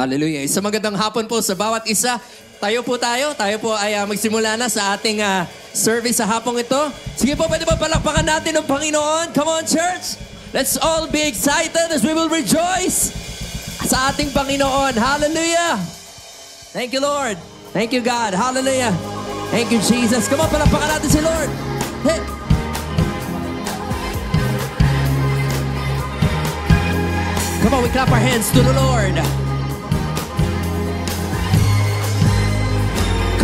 Hallelujah. Isang magandang hapon po sa bawat isa. Tayo po ay magsimula na sa ating service sa hapong ito. Sige po, pwede ba palakpakan natin ng Panginoon? Come on, church. Let's all be excited as we will rejoice sa ating Panginoon. Hallelujah. Thank you, Lord. Thank you, God. Hallelujah. Thank you, Jesus. Come on, palakpakan natin si Lord. Hey. Come on, we clap our hands to the Lord.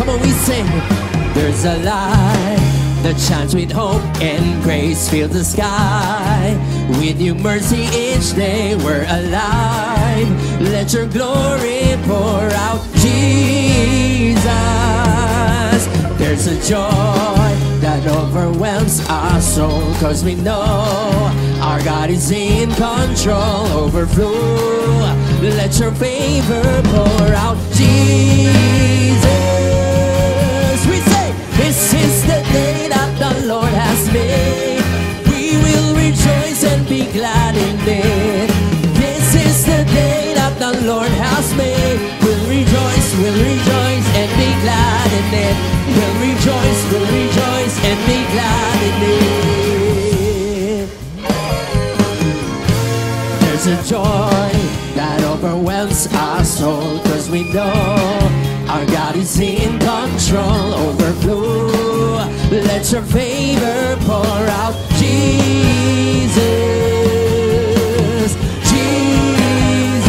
Come on, we sing. There's a light that shines with hope and grace fills the sky. With your mercy each day we're alive. Let your glory pour out, Jesus. There's a joy that overwhelms our soul, 'cause we know our God is in control. Overflow, let your favor pour out, Jesus. This is the day that the Lord has made. We will rejoice and be glad in it. This is the day that the Lord has made. We'll rejoice and be glad in it. We'll rejoice and be glad in it. There's a joy that overwhelms our soul, 'cause we know our God is in control. Overflow, let your favor pour out, Jesus. Jesus,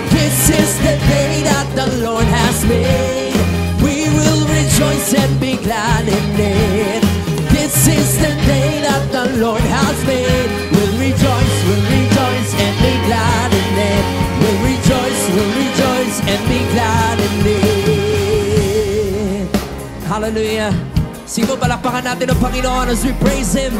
this is the day that the Lord has made. We will rejoice and be glad in it. This is the day that the Lord has made. We'll rejoice and be glad in it. We'll rejoice and be glad in it. Hallelujah. Sige, palakpakan natin ang Panginoon as we praise Him.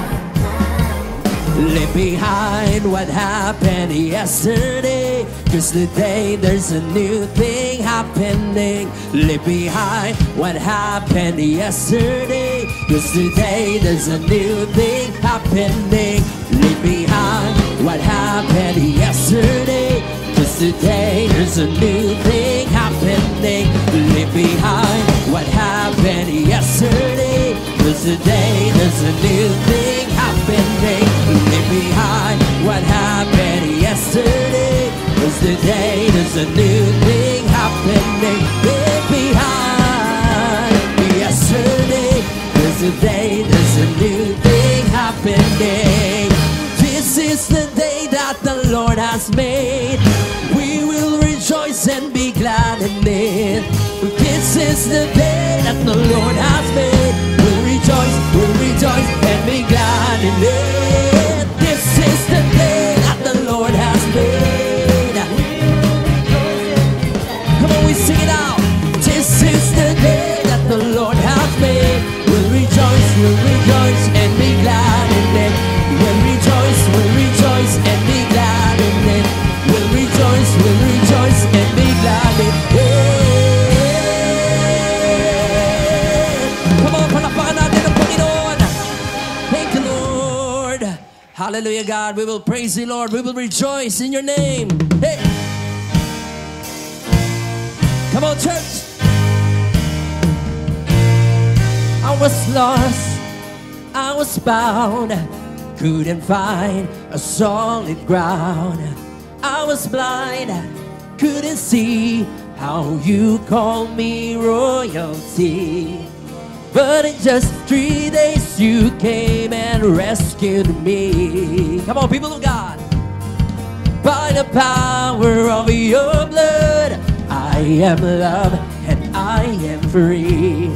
Leave behind what happened yesterday, 'cause today there's a new thing happening. Leave behind what happened yesterday, 'cause today there's a new thing happening. Leave behind what happened yesterday, 'cause today there's a new thing happening. Leave behind what happened yesterday, 'cause today there's a new thing happening. Leave behind what happened yesterday, 'cause today there's a new thing happening. Leave behind yesterday, 'cause today there's a new thing happening. This is the day that the Lord has made. We will rejoice and be glad in it. This is the day that the Lord has made. We'll rejoice and be glad in it. This is the day that the Lord has made. Come on, we sing it out. This is the day that the Lord has made. We'll rejoice and be glad in it. We'll rejoice and be glad in it. We'll rejoice and be glad in it. Come on, palakpakan natin ang Panginoon. Thank you, Lord. Hallelujah, God. We will praise you, Lord. We will rejoice in your name. Hey. Come on, church. I was lost, I was bound, couldn't find a solid ground. I was blind, couldn't see how you called me royalty. But in just 3 days you came and rescued me. Come on, people of God. By the power of your blood, I am loved and I am free.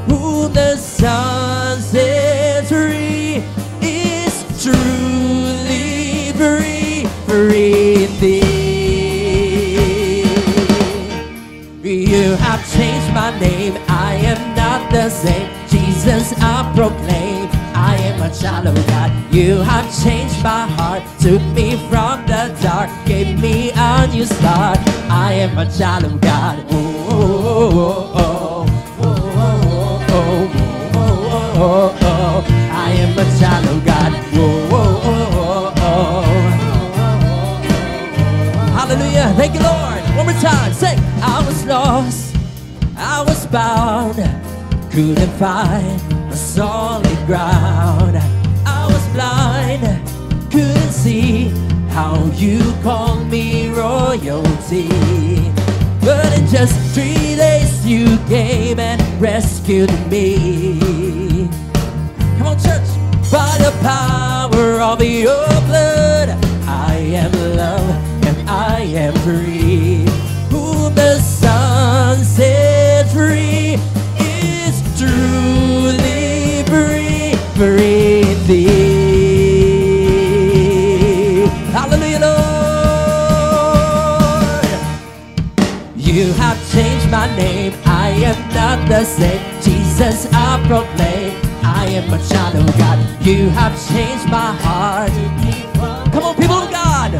Who the Son sets free is truly free, free indeed. You have changed my name, I am not the same. Jesus, I proclaim, I am a child of God. You have changed my heart, took me from the dark, gave me a new start. I am a child of God. Oh, oh, oh, oh, oh, oh, oh, oh, oh, oh. I am a child of God. Oh, oh, oh, oh, oh. Hallelujah. Thank you, Lord. One more time. Say, I was lost. I was bound. Couldn't find a solid ground. I was blind. Couldn't see how you called me royalty. But in just 3 days you came and rescued me. Come on, church. By the power of your blood, I am loved and I am free. Whom the Son set free is truly free, free indeed. Hallelujah, Lord. You have changed my name. I am not the same. Jesus, I proclaim, I am a child of God. You have changed my heart. Come on, people of God.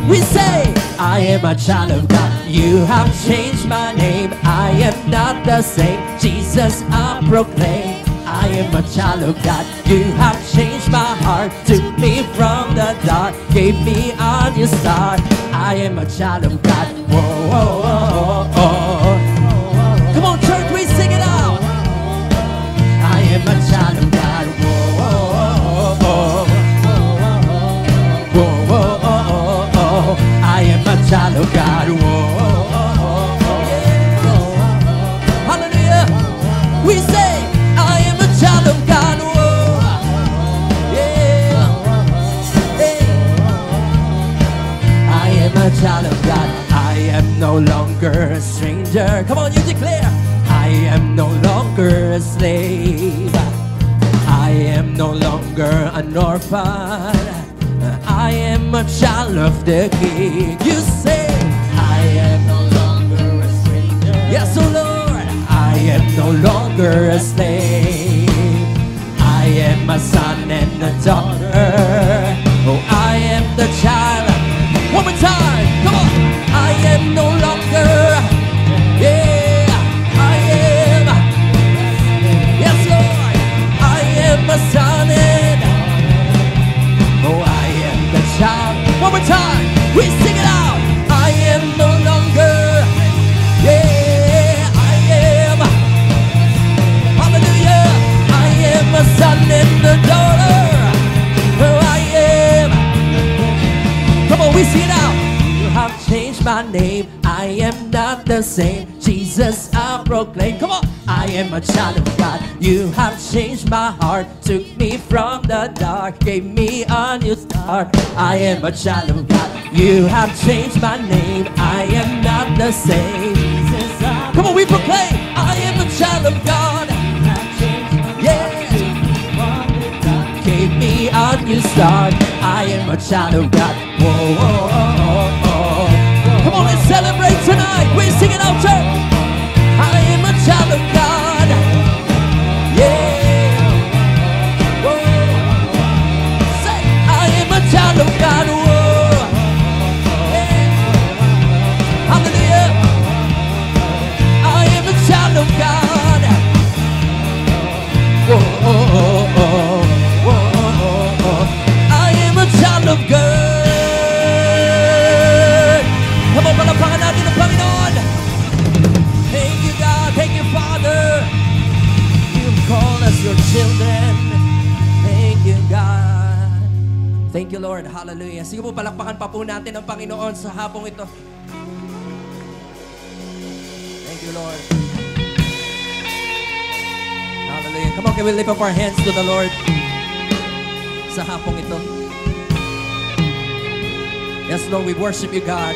We say, I am a child of God. You have changed my name. I am not the same. Jesus, I proclaim, I am a child of God. You have changed my heart. Took me from the dark. Gave me a new start. I am a child of God. Whoa, whoa, whoa, whoa. Come on, church, we sing it out. I am a child of God. Whoa, whoa, whoa, whoa, whoa, whoa, whoa. I am a child of God. Whoa, yeah. Hallelujah. We say, I am a child of God. Whoa, yeah. Hey. I am a child of God. I am no longer a stranger. Come on, you declare. I am no longer a slave. I am no longer an orphan. I am a child of the King. You say, I am no longer a stranger. Yes, oh Lord. I am no longer a slave. I am a son and a daughter. Oh, I am the child. One more time. Come on. I am no longer. Yeah, I am. Yes, Lord. I am a son and. Oh, I am the child. One more time. We sing it out. I am no longer. Yeah, I am. Hallelujah. I am a son and a daughter. Oh, I am. Come on, we sing it out. You have changed my name. I am not the same. Jesus, I proclaim. Come on. I am a child of God. You have changed my heart. Took me from the dark. Gave me a new start. I am a child of God. You have changed my name. I am not the same. Come on, we proclaim. I am a child of God. Yeah. Gave me a new start. I am a child of God. Whoa, whoa, whoa, whoa. Come on, let's celebrate tonight. We sing it out, church. I am a child of God. Yeah. Whoa. Say, I am a child of God. Whoa. Yeah. Hallelujah. I am a child of God. Whoa, whoa, whoa, whoa, whoa. I am a child of God. Come on, palapakan natin ang Panginoon. Thank you, God. Thank you, Father. You've called us your children. Thank you, God. Thank you, Lord. Hallelujah. Sige po, palakpakan pa po natin ang Panginoon sa hapong ito. Thank you, Lord. Hallelujah. Come on, can we lift up our hands to the Lord sa hapong ito? Yes, Lord, we worship you, God.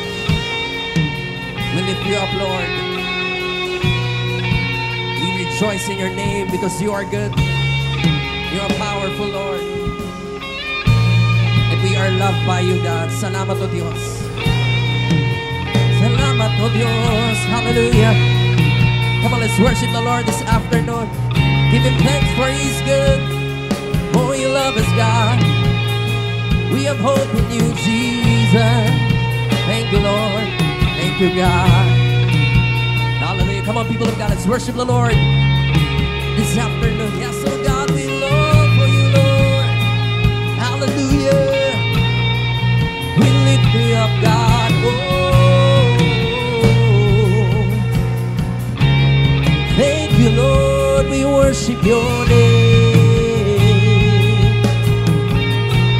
We lift you up, Lord. We rejoice in your name because you are good. You are powerful, Lord. And we are loved by you, God. Salamat o Diyos. Salamat o Diyos. Hallelujah. Come on, let's worship the Lord this afternoon. Give him thanks for he's good. Oh, you love us, God. We have hope in you, Jesus. Thank you, Lord. Thank you, God. Hallelujah. Come on, people of God, let's worship the Lord this afternoon. Yes, oh God, we love for you, Lord. Hallelujah. We lift you up, God. Oh, worship your name.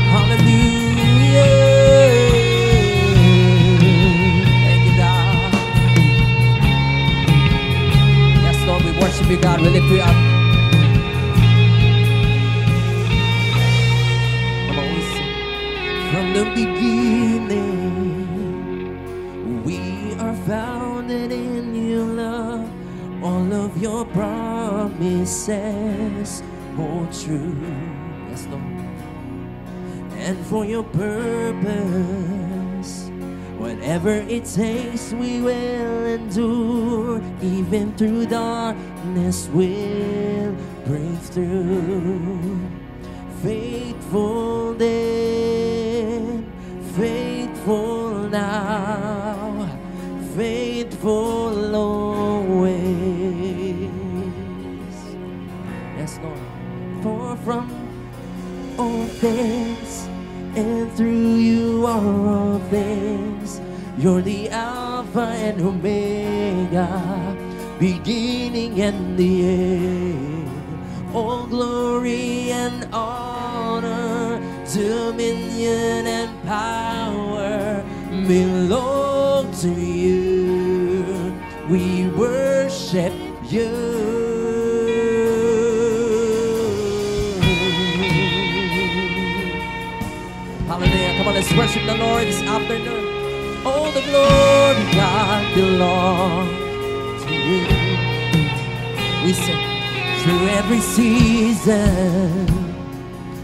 Hallelujah. Thank you, God. Yes, Lord, we worship you, God. We lift you up. Come on, we sing. From the beginning, we are founded in your love. All of your promises hold true. Yes, Lord. And for your purpose, whatever it takes, we will endure. Even through darkness, we'll break through. Faithful then, faithful now, faithful always. Yes, Lord. For from all things and through you are all things. You're the Alpha and Omega, beginning and the end. All glory and honor, dominion and power belong to you. We worship you. Hallelujah. Come on, let's worship the Lord this afternoon. All the glory, God, belongs to you. We sing. Through every season,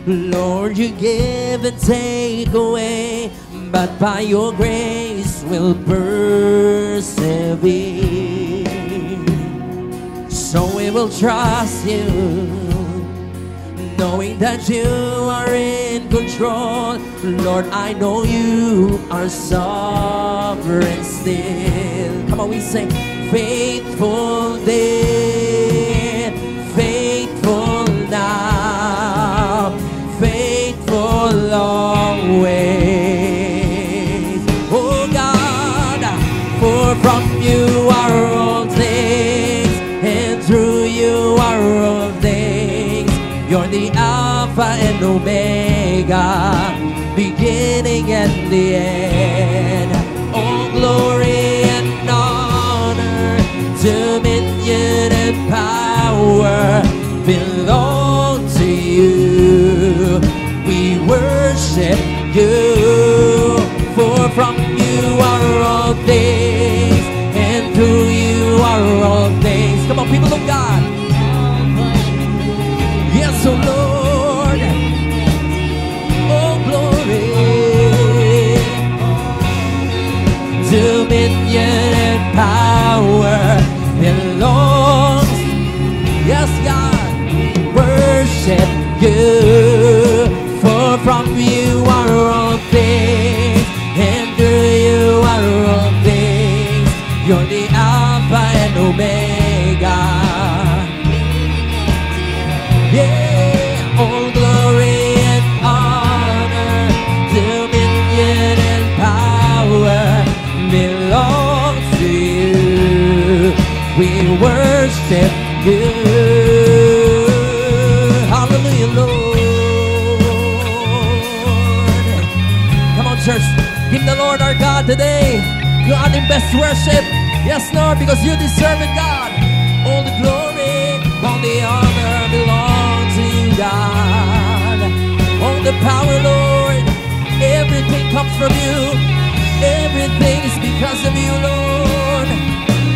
Lord, you give and take away, but by your grace we'll persevere. So we will trust you, knowing that you are in control. Lord, I know you are sovereign still. Come on, we sing. Faithful then, faithful now, faithful always. Oh God, for from you are all things, and through you are all things. You're the Alpha and Omega, beginning and the end. All glory and honor, dominion and power belong to you. We worship you, for from you are all things, and through you are all things. Come on, people of God. Yes, oh Lord. Oh, glory. Dominion and power belongs. Yes, God, worship you, for from you are all things, and through you are all things. You're the Alpha and Omega. Yeah, all glory and honor, dominion and power belongs to you. We worship you. Hallelujah, Lord. Come on, church. Give the Lord our God today. You are the best worship. Yes, Lord, because you deserve it, God. All the glory, all the honor belong to you, God. All the power, Lord. Everything comes from you. Everything is because of you, Lord.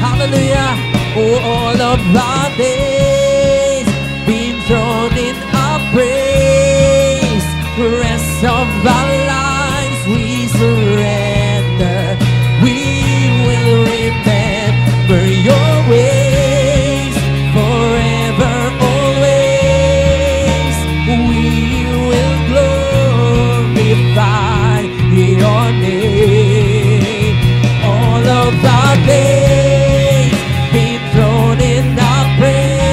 Hallelujah. Oh, all of our days been thrown in our praise. Rest of our lives we surrender. We will remember your ways forever, always. We will glorify your name. All of our days been thrown in our praise.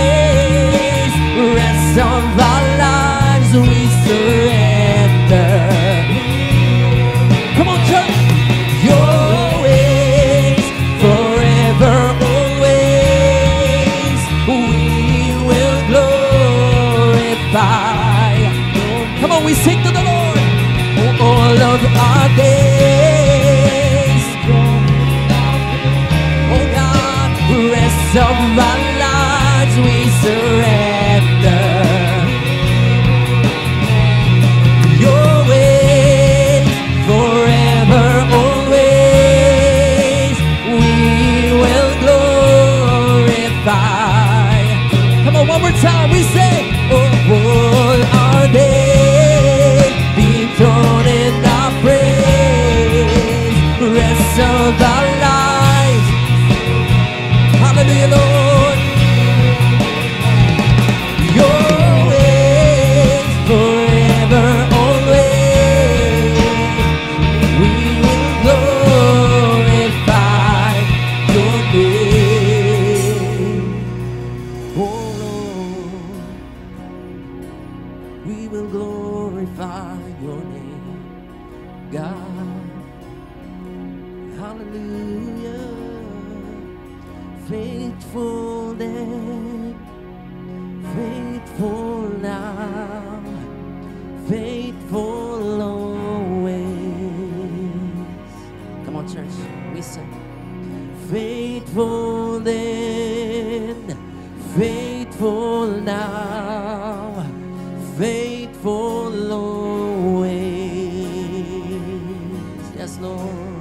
of our lives. Hallelujah, Lord. Your ways forever, always. We will glorify your name. Oh Lord, we will glorify your name, God. Hallelujah. Faithful then, faithful now, faithful always. Come on, church, we sing. Faithful then, faithful now, faithful always. Yes, Lord.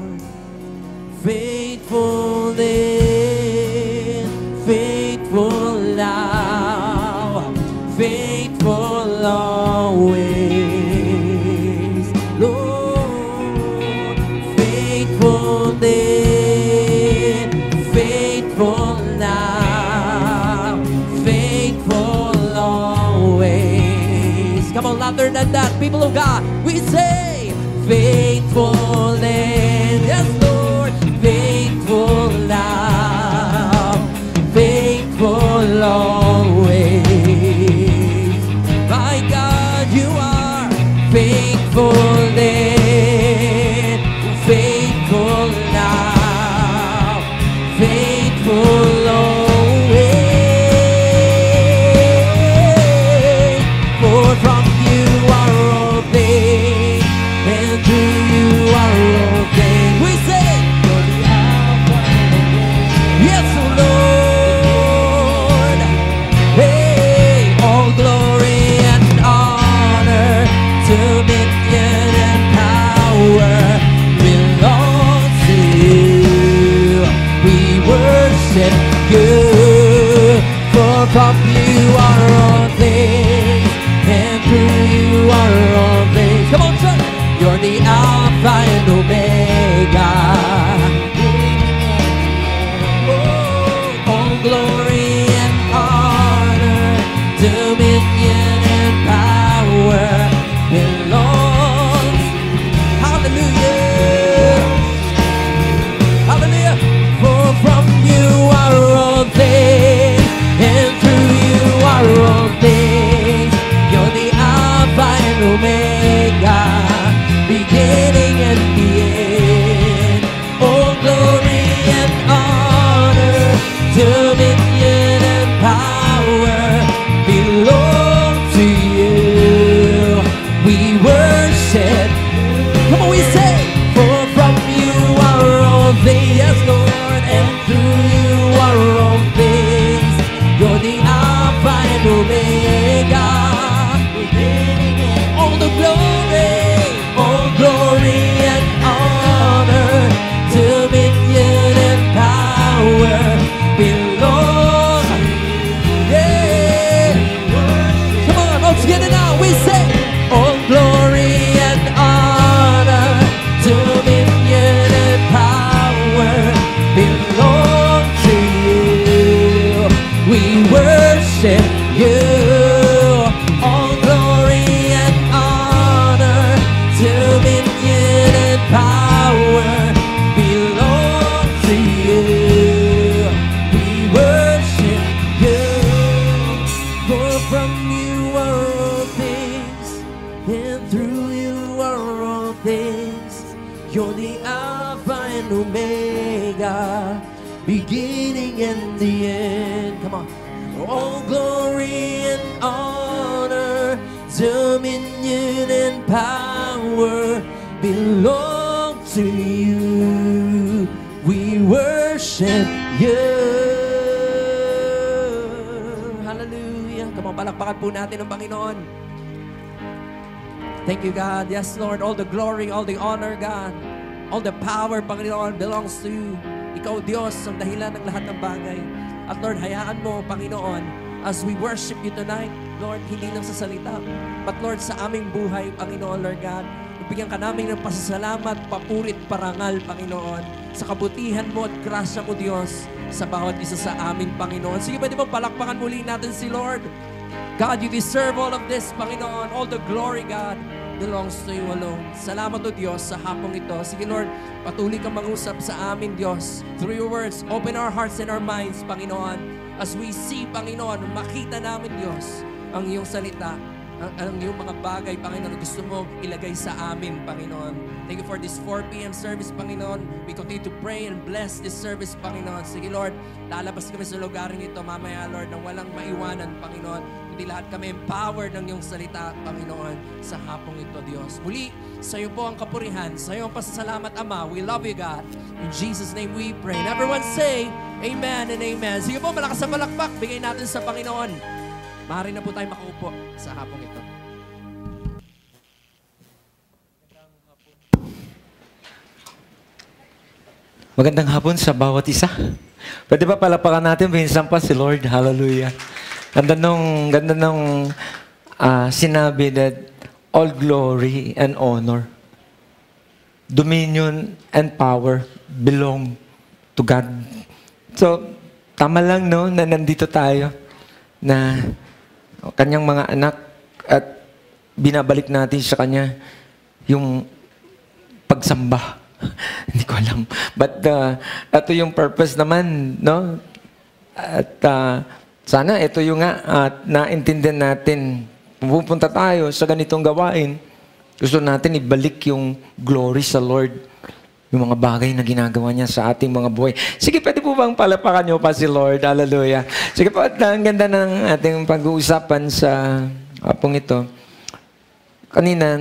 Faithful then, faithful now, faithful always. Lord, faithful then, faithful now, faithful always. Come on, louder than that, people of God. We say, faithful then, yes, Lord, faithful now, faithful always. My God, you are faithful then, faithful now, faithful always. For from you are all things, and through you are all things. We say, you're the Alpha and Omega. Yes, oh Lord. Hey, all glory and honor, dominion and power belongs to you. We worship you. For from you are all things, and through you are all things. Come on, church. You're the Alpha and Omega. Oh, all glory and honor, dominion and power belongs. Hallelujah. Hallelujah. For from you are all things, and through you are all things. You're the Alpha and Omega, beginning and the end. All glory and honor, dominion and power belong to you. We worship. Come on, we say, for from you are all things, yes, Lord, and through you are all things. You're the Alpha and Omega, all the glory and honor, dominion and power belong. Yeah. Come on, let's get it out. We say, all glory and honor, dominion and power belong to you. We worship you. All glory and honor, dominion and power belong to you. We worship you. For from you are all things, and through you are all things. You're the Alpha and Omega, beginning and the end. Come on. All glory and honor, dominion and power belong to you. We worship you. Hallelujah. Come on, palakpakan po natin ang Panginoon. Thank you, God. Yes, Lord. All the glory, all the honor, God. All the power, Panginoon, belongs to you. Ikaw, Diyos, ang dahilan ng lahat ng bagay. At Lord, hayaan mo, Panginoon, as we worship you tonight, Lord, hindi lang sa salita, but Lord, sa aming buhay, Panginoon, Lord God, bigyan ka namin ng pasasalamat, papurit, parangal, Panginoon, sa kabutihan mo at grasya mo, Diyos, sa bawat isa sa amin, Panginoon. Sige, pwede mo palakpakan muli natin si Lord. God, you deserve all of this, Panginoon. All the glory, God, belongs to you alone. Salamat, O Diyos, sa hapong ito. Sige, Lord, patuloy kang mag-usap sa amin, Diyos. Through your words, open our hearts and our minds, Panginoon. As we see, Panginoon, makita namin, Diyos, ang iyong salita, ang iyong mga bagay, Panginoon, na gusto mo ilagay sa amin, Panginoon. Thank you for this 4 p.m. service, Panginoon. We continue to pray and bless this service, Panginoon. Sige, Lord, lalabas kami sa lugaring ito mamaya, Lord, nang walang maiwanan, Panginoon. Kundi lahat kami empowered ng iyong salita, Panginoon, sa hapong ito, Diyos. Muli, sa iyo po ang kapurihan, sa iyo ang pasasalamat, Ama. We love you, God. In Jesus' name we pray. And everyone say, Amen and Amen. Sige po, malakas sa palakpak. Bigay natin sa Panginoon. Maaari na po tayo makaupo sa hapong ito. Magandang hapon sa bawat isa. Pwede ba palapakan natin, minsan pa si Lord? Hallelujah. Ganda nung sinabi that all glory and honor, dominion and power belong to God. So, tama lang, no, na nandito tayo, na kanyang mga anak at binabalik natin sa kanya yung pagsamba. Hindi ko alam. But ito yung purpose naman, no? At sana ito yung naintindihan natin. Pupunta tayo sa ganitong gawain. Gusto natin ibalik yung glory sa Lord. Yung mga bagay na ginagawa niya sa ating mga buhay. Sige, pwede po bang palapakan niyo pa si Lord? Hallelujah. Sige po, at ang ganda ng ating pag-uusapan sa hapong ito. Kanina,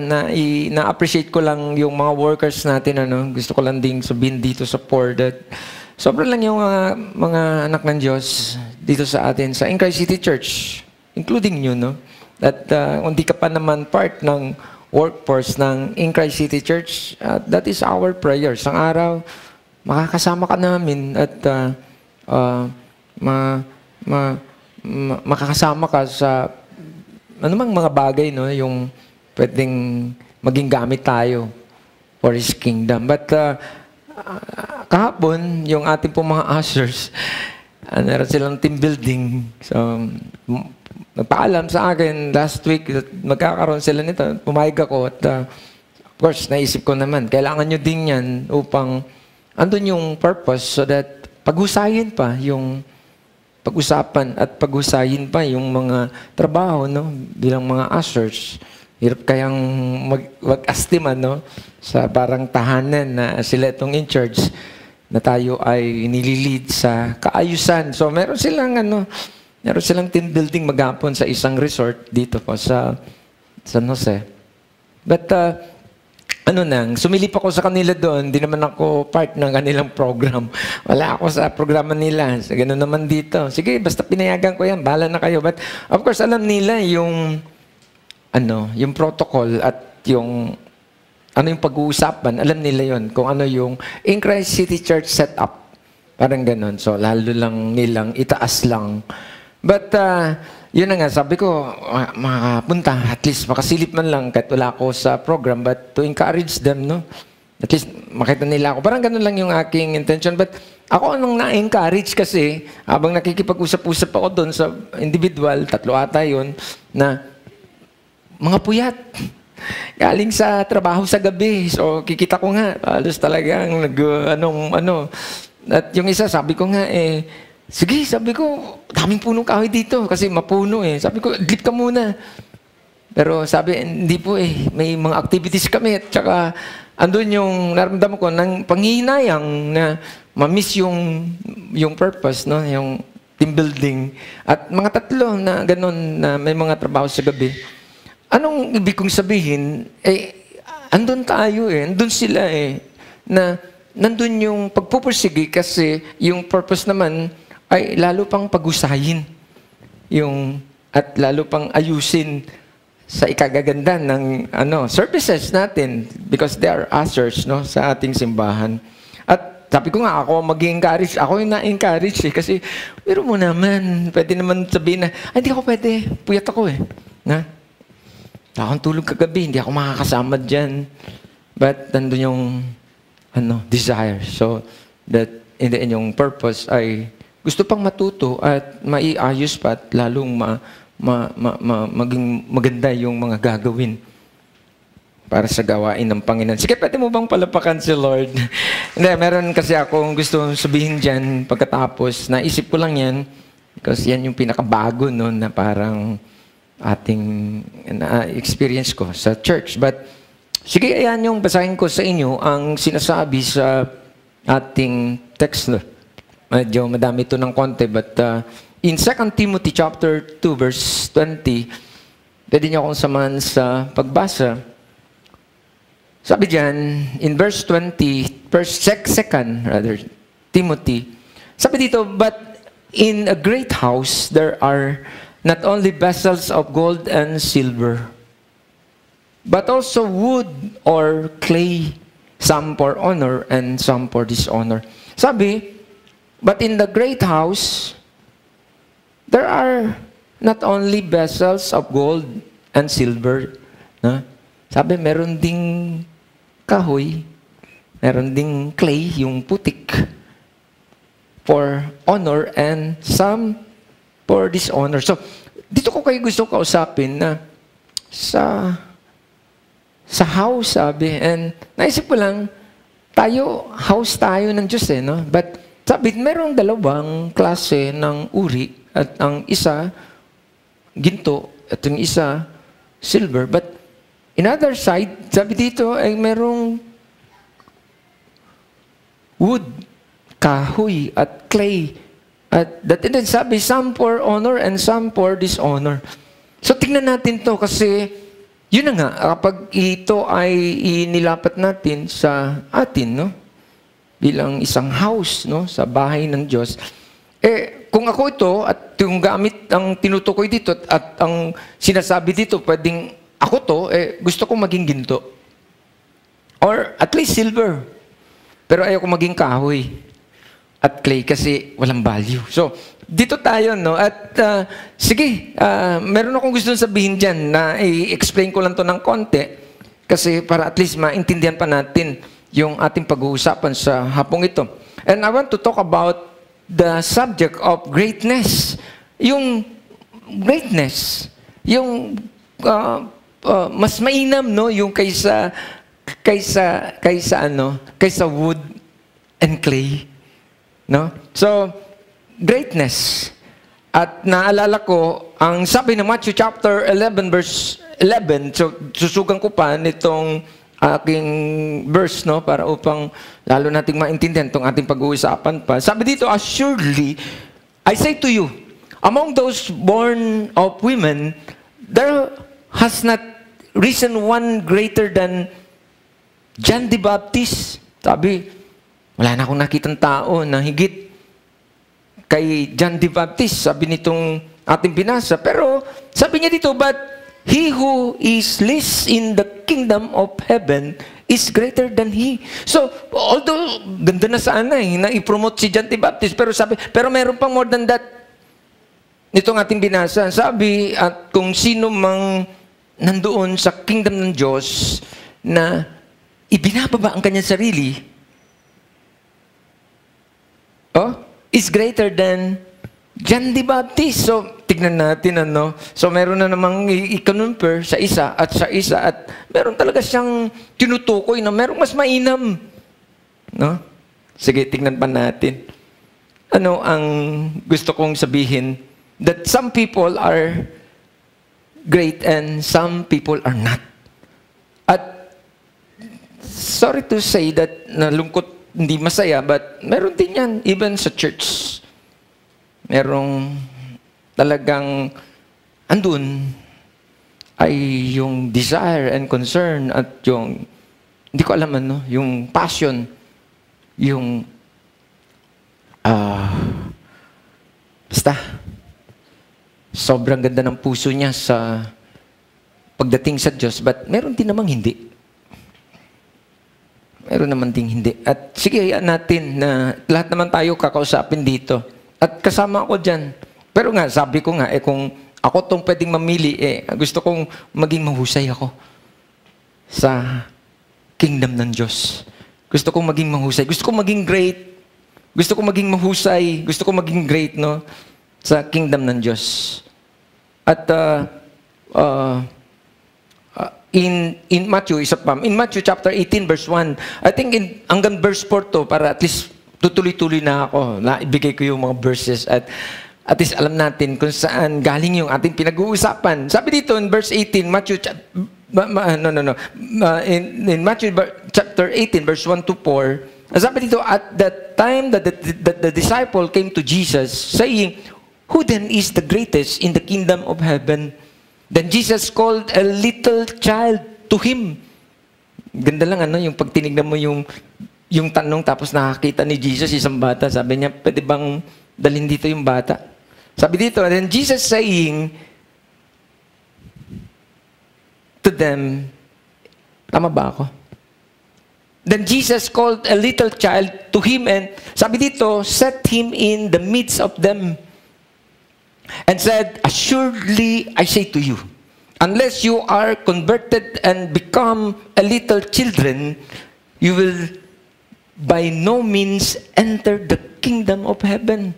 na-appreciate ko lang yung mga workers natin. Gusto ko lang ding sabihin dito sa poor that sobrang lang yung mga anak ng Diyos dito sa atin, sa In Christ City Church, including you, no? At hindi ka pa naman part ng workforce ng In Christ City Church, that is our prayer. Sang araw, makakasama ka namin at makakasama ka sa anumang mga bagay, no, yung pwedeng maging gamit tayo for His kingdom. But kahapon, yung ating pong mga ushers, meron silang team building. So, nagpaalam sa akin last week that magkakaroon sila nito. Pumayag ako at of course, naisip ko naman, kailangan nyo din yan upang andun yung purpose so that pag-usayin pa yung pag-usapan at pag-usayin pa yung mga trabaho, no, bilang mga ushers. Hirap kayang mag-astima, no, sa parang tahanan na sila itong in charge na tayo ay nililid sa kaayusan. So, meron silang team building maghapon sa isang resort dito po sa San Jose. But, sumilip ako sa kanila doon, hindi naman ako part ng kanilang program. Wala ako sa programa nila. So, ganoon naman dito. Sige, basta pinayagan ko yan, bahala na kayo. But, of course, alam nila yung protocol at yung pag-uusapan, alam nila yon kung ano yung In Christ City Church setup. Parang ganon. So, lalo lang nilang itaas lang. But, yun na nga, sabi ko, makapunta, at least makasilip man lang kahit wala ako sa program, but to encourage them, no? At least makita nila ako. Parang ganon lang yung aking intention. But, ako anong na-encourage kasi, habang nakikipag-usap-usap ako doon sa individual, 3 ata yun, na mga puyat. Galing sa trabaho sa gabi. So, kikita ko nga, halos talagang At yung isa, sabi ko nga, sige, sabi ko, daming punong kahoy dito kasi mapuno eh. Sabi ko, drip ka muna. Pero sabi, hindi po may mga activities kami. At saka, andun yung naramdaman ko ng panghihinayang na ma-miss yung purpose, no? Yung team building. At mga 3 na gano'n na may mga trabaho sa gabi. Anong ibig kong sabihin? Andun tayo andun sila na nandun yung pagpupursige kasi yung purpose naman ay lalo pang pag-usayin at lalo pang ayusin sa ikagaganda ng services natin because they are ushers, no, sa ating simbahan. At sabi ko nga, ako mag-encourage. Ako yung na-encourage kasi pero mo naman, pwede naman sabihin na, hindi ako pwede, puyat ako na. akong tulog kagabi, hindi ako makakasama dyan. But nandun yung desire. So, that in the end, yung purpose ay gusto pang matuto at maiayos pa at lalong maging maganda yung mga gagawin para sa gawain ng Panginoon. Sige, pwede mo bang palapakan si Lord? Hindi, meron kasi akong gusto sabihin dyan pagkatapos. Naisip ko lang yan kasi yan yung pinakabago no, na parang ating experience ko sa church. But sige, ayan yung basahin ko sa inyo ang sinasabi sa ating text. Medyo madami ito ng konti, but in 2 Timothy chapter 2 verse 20, pwede niyo akong samahan sa pagbasa. Sabi diyan, in verse 20, Timothy, sabi dito, but in a great house there are not only vessels of gold and silver, but also wood or clay, some for honor and some for dishonor. Sabi, but in the great house, there are not only vessels of gold and silver. No? Sabi, meron ding kahoy, meron ding clay, yung putik, for honor and some for dishonor. So, dito ko kayo gusto kausapin na sa house, sabi. And naisip ko lang, house tayo ng Diyos no? But sabi, merong dalawang klase ng uri. At ang isa, ginto. At yung isa, silver. But in other side, sabi dito, ay merong wood, kahoy, at clay. At then sabi, some for honor and some for dishonor. So tingnan natin to kasi yun na nga, kapag ito ay inilapat natin sa atin, no? Bilang isang house, no? Sa bahay ng Diyos. Kung ako ito, at yung gamit ang tinutukoy dito, at ang sinasabi dito, pwedeng ako to, gusto kong maging ginto. Or at least silver. Pero ayaw ko maging kahoy. At clay kasi walang value. So, dito tayo, no? At sige, meron akong gusto sabihin dyan na i-explain ko lang to ng konti kasi para at least maintindihan pa natin yung ating pag-uusapan sa hapong ito. And I want to talk about the subject of greatness. Yung greatness, yung mas mainam, no? Yung kaysa wood and clay. No? So, greatness. At naalala ko, ang sabi ng Matthew chapter 11 verse 11, so susugan ko pa nitong aking verse, no, para upang lalo nating maintindihan itong ating pag-uusapan pa. Sabi dito, assuredly, I say to you, among those born of women, there has not risen one greater than John the Baptist. Sabi, wala na akong nakitang tao na higit kay John the Baptist, sabi nitong ating binasa. Pero sabi niya dito, but he who is least in the kingdom of heaven is greater than he. So, although ganda na sana na i-promote si John the Baptist, pero sabi, pero meron pang more than that nitong ating binasa. Sabi, at kung sino mang nandoon sa kingdom ng Diyos na ibinababa ang kanyang sarili, is greater than John the Baptist. So, tignan natin, So, meron na namang i-compare sa isa at meron talaga siyang tinutukoy na merong mas mainam. No? Sige, tignan pa natin. Ano ang gusto kong sabihin? That some people are great and some people are not. At, sorry to say that nalungkot, hindi masaya, but meron din yan, even sa church. Merong talagang andun ay yung desire and concern at yung, hindi ko alam yung passion, yung, basta, sobrang ganda ng puso niya sa pagdating sa Diyos, but meron din namang hindi. Meron naman ding hindi. At sige, hayaan natin na lahat naman tayo kakausapin dito. At kasama ako dyan. Pero nga, sabi ko nga, kung ako tong pwedeng mamili, gusto kong maging mahusay ako sa kingdom ng Diyos. Gusto kong maging mahusay. Gusto kong maging great. Gusto kong maging mahusay. Gusto kong maging great, no? Sa kingdom ng Diyos. At in Matthew, in Matthew chapter 18, verse 1, I think hanggang verse 4 to, para at least tutuloy-tuloy na ako. Naibigay ko yung mga verses at least alam natin kung saan galing yung ating pinag-uusapan. Sabi dito in verse 18, in Matthew chapter 18, verse 1 to 4, sabi dito, at that time that the disciple came to Jesus, saying, "Who then is the greatest in the kingdom of heaven?" Then Jesus called a little child to him. Ganda lang, yung pag tinignan mo yung tanong, tapos nakakita ni Jesus isang bata, sabi niya, pwede bang dalhin dito yung bata? Sabi dito, and then Jesus saying to them, tama ba ako? Then Jesus called a little child to him and sabi dito, set him in the midst of them and said, "Assuredly I say to you, unless you are converted and become a little children, you will by no means enter the kingdom of heaven."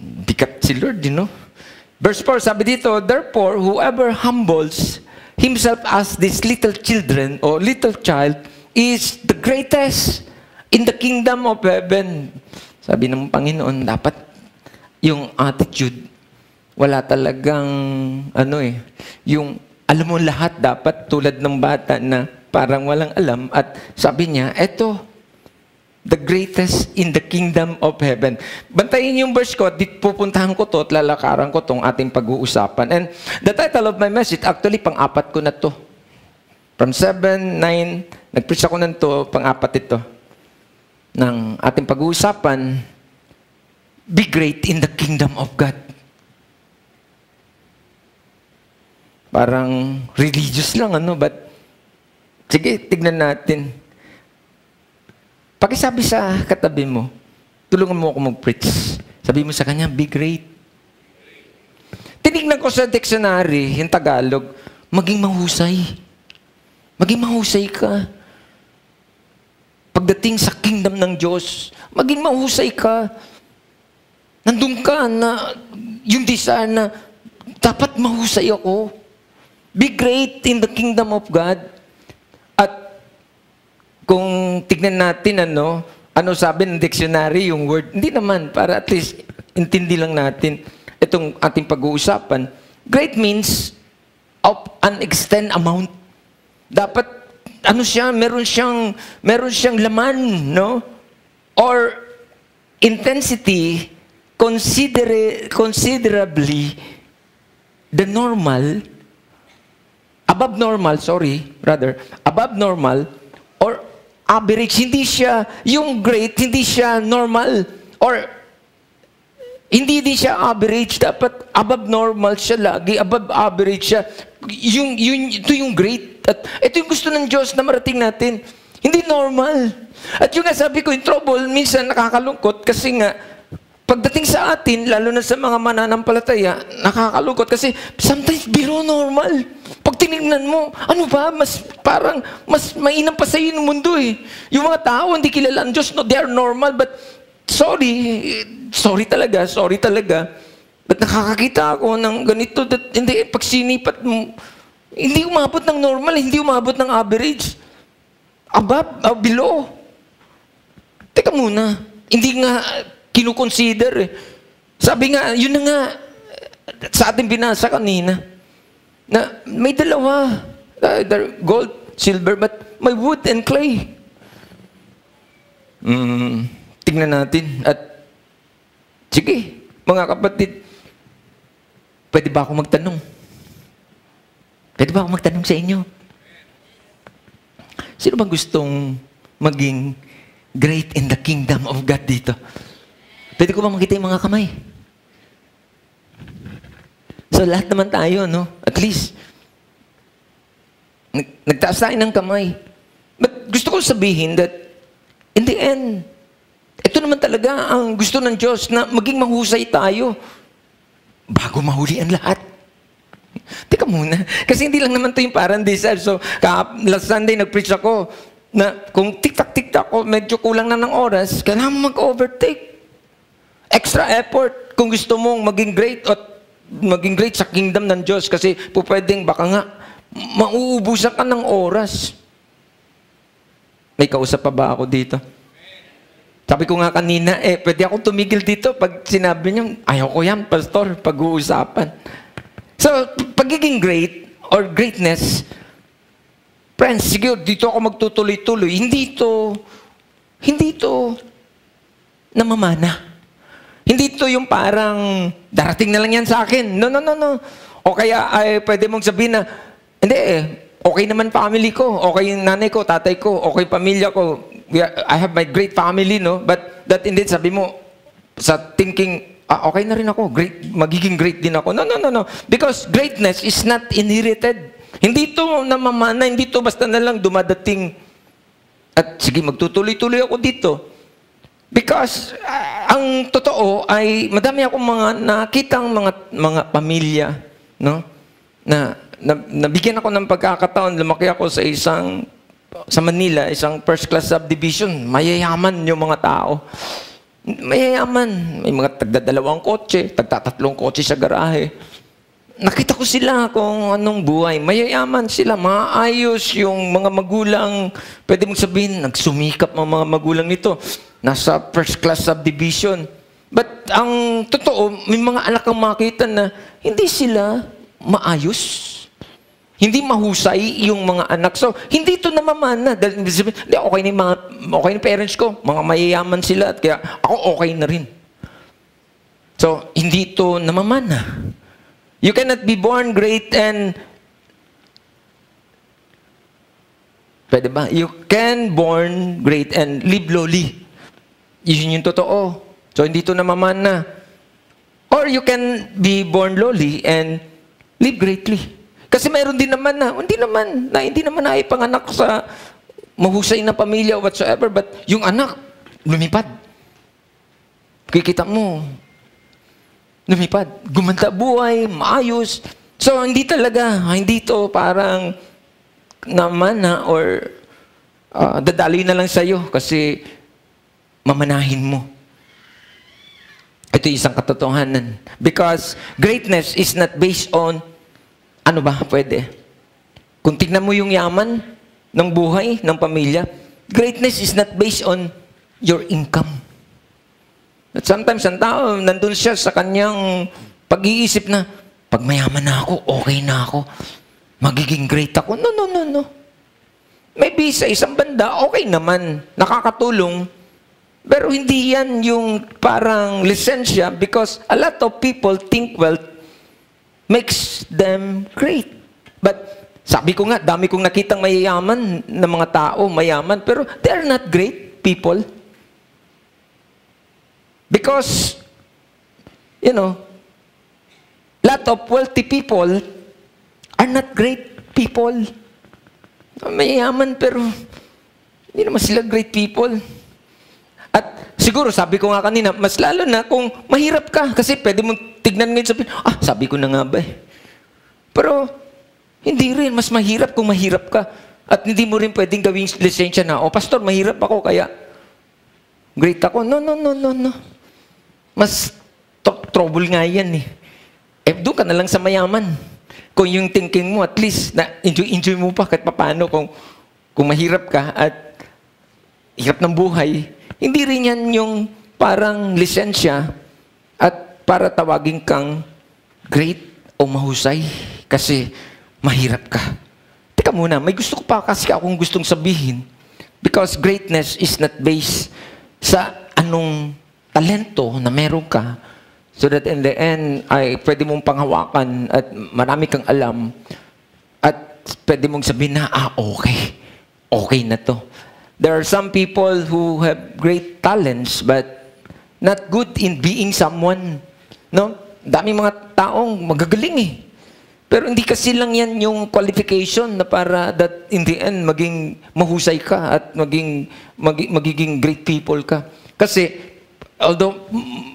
Bigat si Lord, Verse 4, sabi dito, therefore, whoever humbles himself as these little children or little child is the greatest in the kingdom of heaven. Sabi ng Panginoon, dapat yung attitude, wala talagang, yung alam mo lahat dapat tulad ng bata na parang walang alam at sabi niya, eto, the greatest in the kingdom of heaven. Bantayin yung verse ko, pupuntahan ko to at lalakaran ko tong ating pag-uusapan. And the title of my message, actually, pang-apat ko na to. From 7, 9, nag-preach ako na to, pang-apat ito, ng ating pag-uusapan, be great in the kingdom of God. Parang religious lang, but sige, tignan natin. Pakisabi sa katabi mo, tulungan mo ako mag-preach. Sabi mo sa kanya, be great. Tinignan ko sa dictionary, yung Tagalog, maging mahusay. Maging mahusay ka. Pagdating sa kingdom ng Diyos, maging mahusay ka. Nandun ka na, yung desire na, dapat mahusay ako. Be great in the kingdom of God. At kung tignan natin, ano sabi ng dictionary, yung word, hindi naman, para at least intindi lang natin itong ating pag-uusapan. Great means of an extent amount. Dapat, meron siyang laman, or intensity considerably the normal, above normal or average. Hindi siya, yung great, hindi siya normal or hindi din siya average. Dapat above normal siya lagi, above average siya. Ito yung great. At ito yung gusto ng Diyos na marating natin. Hindi normal. At yung nga sabi ko, in trouble, minsan nakakalungkot kasi nga, pagdating sa atin, lalo na sa mga mananampalataya, nakakalungkot kasi sometimes below normal. Pag tinignan mo, mas mainam pa sa iyo ng mundo eh. Yung mga tao, hindi kilala ang Diyos, they are normal, but sorry talaga. But nakakakita ako ng ganito, hindi, pag sinipat mo, hindi umabot ng normal, hindi umabot ng average. Above, below. Teka muna, hindi nga kinukonsider eh. Sabi nga, yun na nga, sa ating binasa kanina, na may dalawa, gold, silver, but may wood and clay. Tingnan natin. At sige, mga kapatid, pwede ba ako magtanong? Pwede ba ako magtanong sa inyo? Sino ba gustong maging great in the kingdom of God dito? Pwede ko ba makita yung mga kamay? So, lahat naman tayo, At least, nagtaas tayo ng kamay. But gusto ko sabihin that, in the end, ito naman talaga ang gusto ng Diyos na maging mahusay tayo. bago mahuli ang lahat. Teka muna. Kasi hindi lang naman ito yung parang deserve. So, last Sunday, nag-preach ako na kung tiktak-tiktak ko, medyo kulang na ng oras, kailangan mo mag-overtake. Extra effort kung gusto mong maging great at maging great sa kingdom ng Diyos. Kasi po pwedeng baka nga, mauubusan ka ng oras. May kausap pa ba ako dito? Sabi ko nga kanina, pwede akong tumigil dito pag sinabi niyo, ayaw ko yan, pastor, pag-uusapan. So, pagiging great or greatness, friends, sige, dito ako magtutuloy-tuloy. Hindi ito namamana. Hindi ito yung parang darating na lang yan sa akin. No. O kaya pwede mong sabihin na, hindi okay naman family ko, okay yung nanay ko, tatay ko, okay pamilya ko. I have my great family, no? But that indeed, sabi mo, sa thinking, okay na rin ako, great, magiging great din ako. No. Because greatness is not inherited. Hindi ito namamana, hindi ito basta na lang dumadating. At sige, magtutuloy-tuloy ako dito. Because ang totoo ay madami akong mga nakitang mga pamilya, no? Na nabigyan ako ng pagkakataon, lumaki ako sa Manila, isang first class subdivision. Mayayaman yung mga tao. Mayayaman. May mga tagdadalawang kotse, tagtatatlong kotse sa garahe. Nakita ko sila kung anong buhay. Mayayaman sila, maayos yung mga magulang. Pwede mong sabihin, nagsumikap ang mga magulang nito. Nasa first class subdivision. But ang totoo, may mga anak kang makita na hindi sila maayos. Hindi mahusay yung mga anak. So, hindi ito namamana. Dahil, okay na parents ko. Mga mayayaman sila. At kaya, ako okay na rin. So, hindi ito namamana. You cannot be born great and... Pwede ba? You can born great and live lowly. Yun yung totoo. So, hindi ito namamana. Or you can be born lowly and live greatly. Kasi mayroon din naman na, hindi naman na ipanganak sa mahusay na pamilya or whatsoever, but yung anak, lumipad. Kikita mo, lumipad. Gumanda buhay, maayos. So, hindi ito parang namana or dadaloy na lang sa'yo kasi mamanahin mo. Ito yung isang katotohanan. Because greatness is not based on ano ba? Pwede. Kung tignan mo yung yaman ng buhay, ng pamilya, greatness is not based on your income. At sometimes, ang tao, nandun siya sa kanyang pag-iisip na, pag mayaman na ako, okay na ako, magiging great ako. No. Maybe sa isang banda, okay naman, nakakatulong, pero hindi yan yung parang lisensya because a lot of people think wealth makes them great. But sabi ko nga, dami kong nakitang mayayaman na mga tao, mayaman, pero they're not great people. Because, lot of wealthy people are not great people. Mayayaman, pero hindi naman sila great people. At siguro, sabi ko nga kanina, mas lalo na kung mahirap ka. Kasi pwede mong tignan ngayon sabihin, sabi ko na nga ba eh. Pero, hindi rin. Mas mahirap kung mahirap ka. At hindi mo rin pwedeng gawing lisensya na, pastor, mahirap ako, kaya great ako. No. Mas trouble nga yan eh. Doon ka na lang sa mayaman. Kung yung thinking mo, at least, na enjoy mo pa kahit paano kung mahirap ka at hirap ng buhay, hindi rin yan yung parang lisensya at para tawagin kang great o mahusay kasi mahirap ka. Teka muna, may gusto ko pa kasi akong gustong sabihin because greatness is not based sa anong talento na meron ka so that in the end ay pwede mong panghawakan at marami kang alam at pwede mong sabihin na, okay na to. There are some people who have great talents but not good in being someone. No? Daming mga taong magagaling eh. Pero hindi kasi lang yan yung qualification na para that in the end maging mahusay ka at magiging great people ka. Kasi although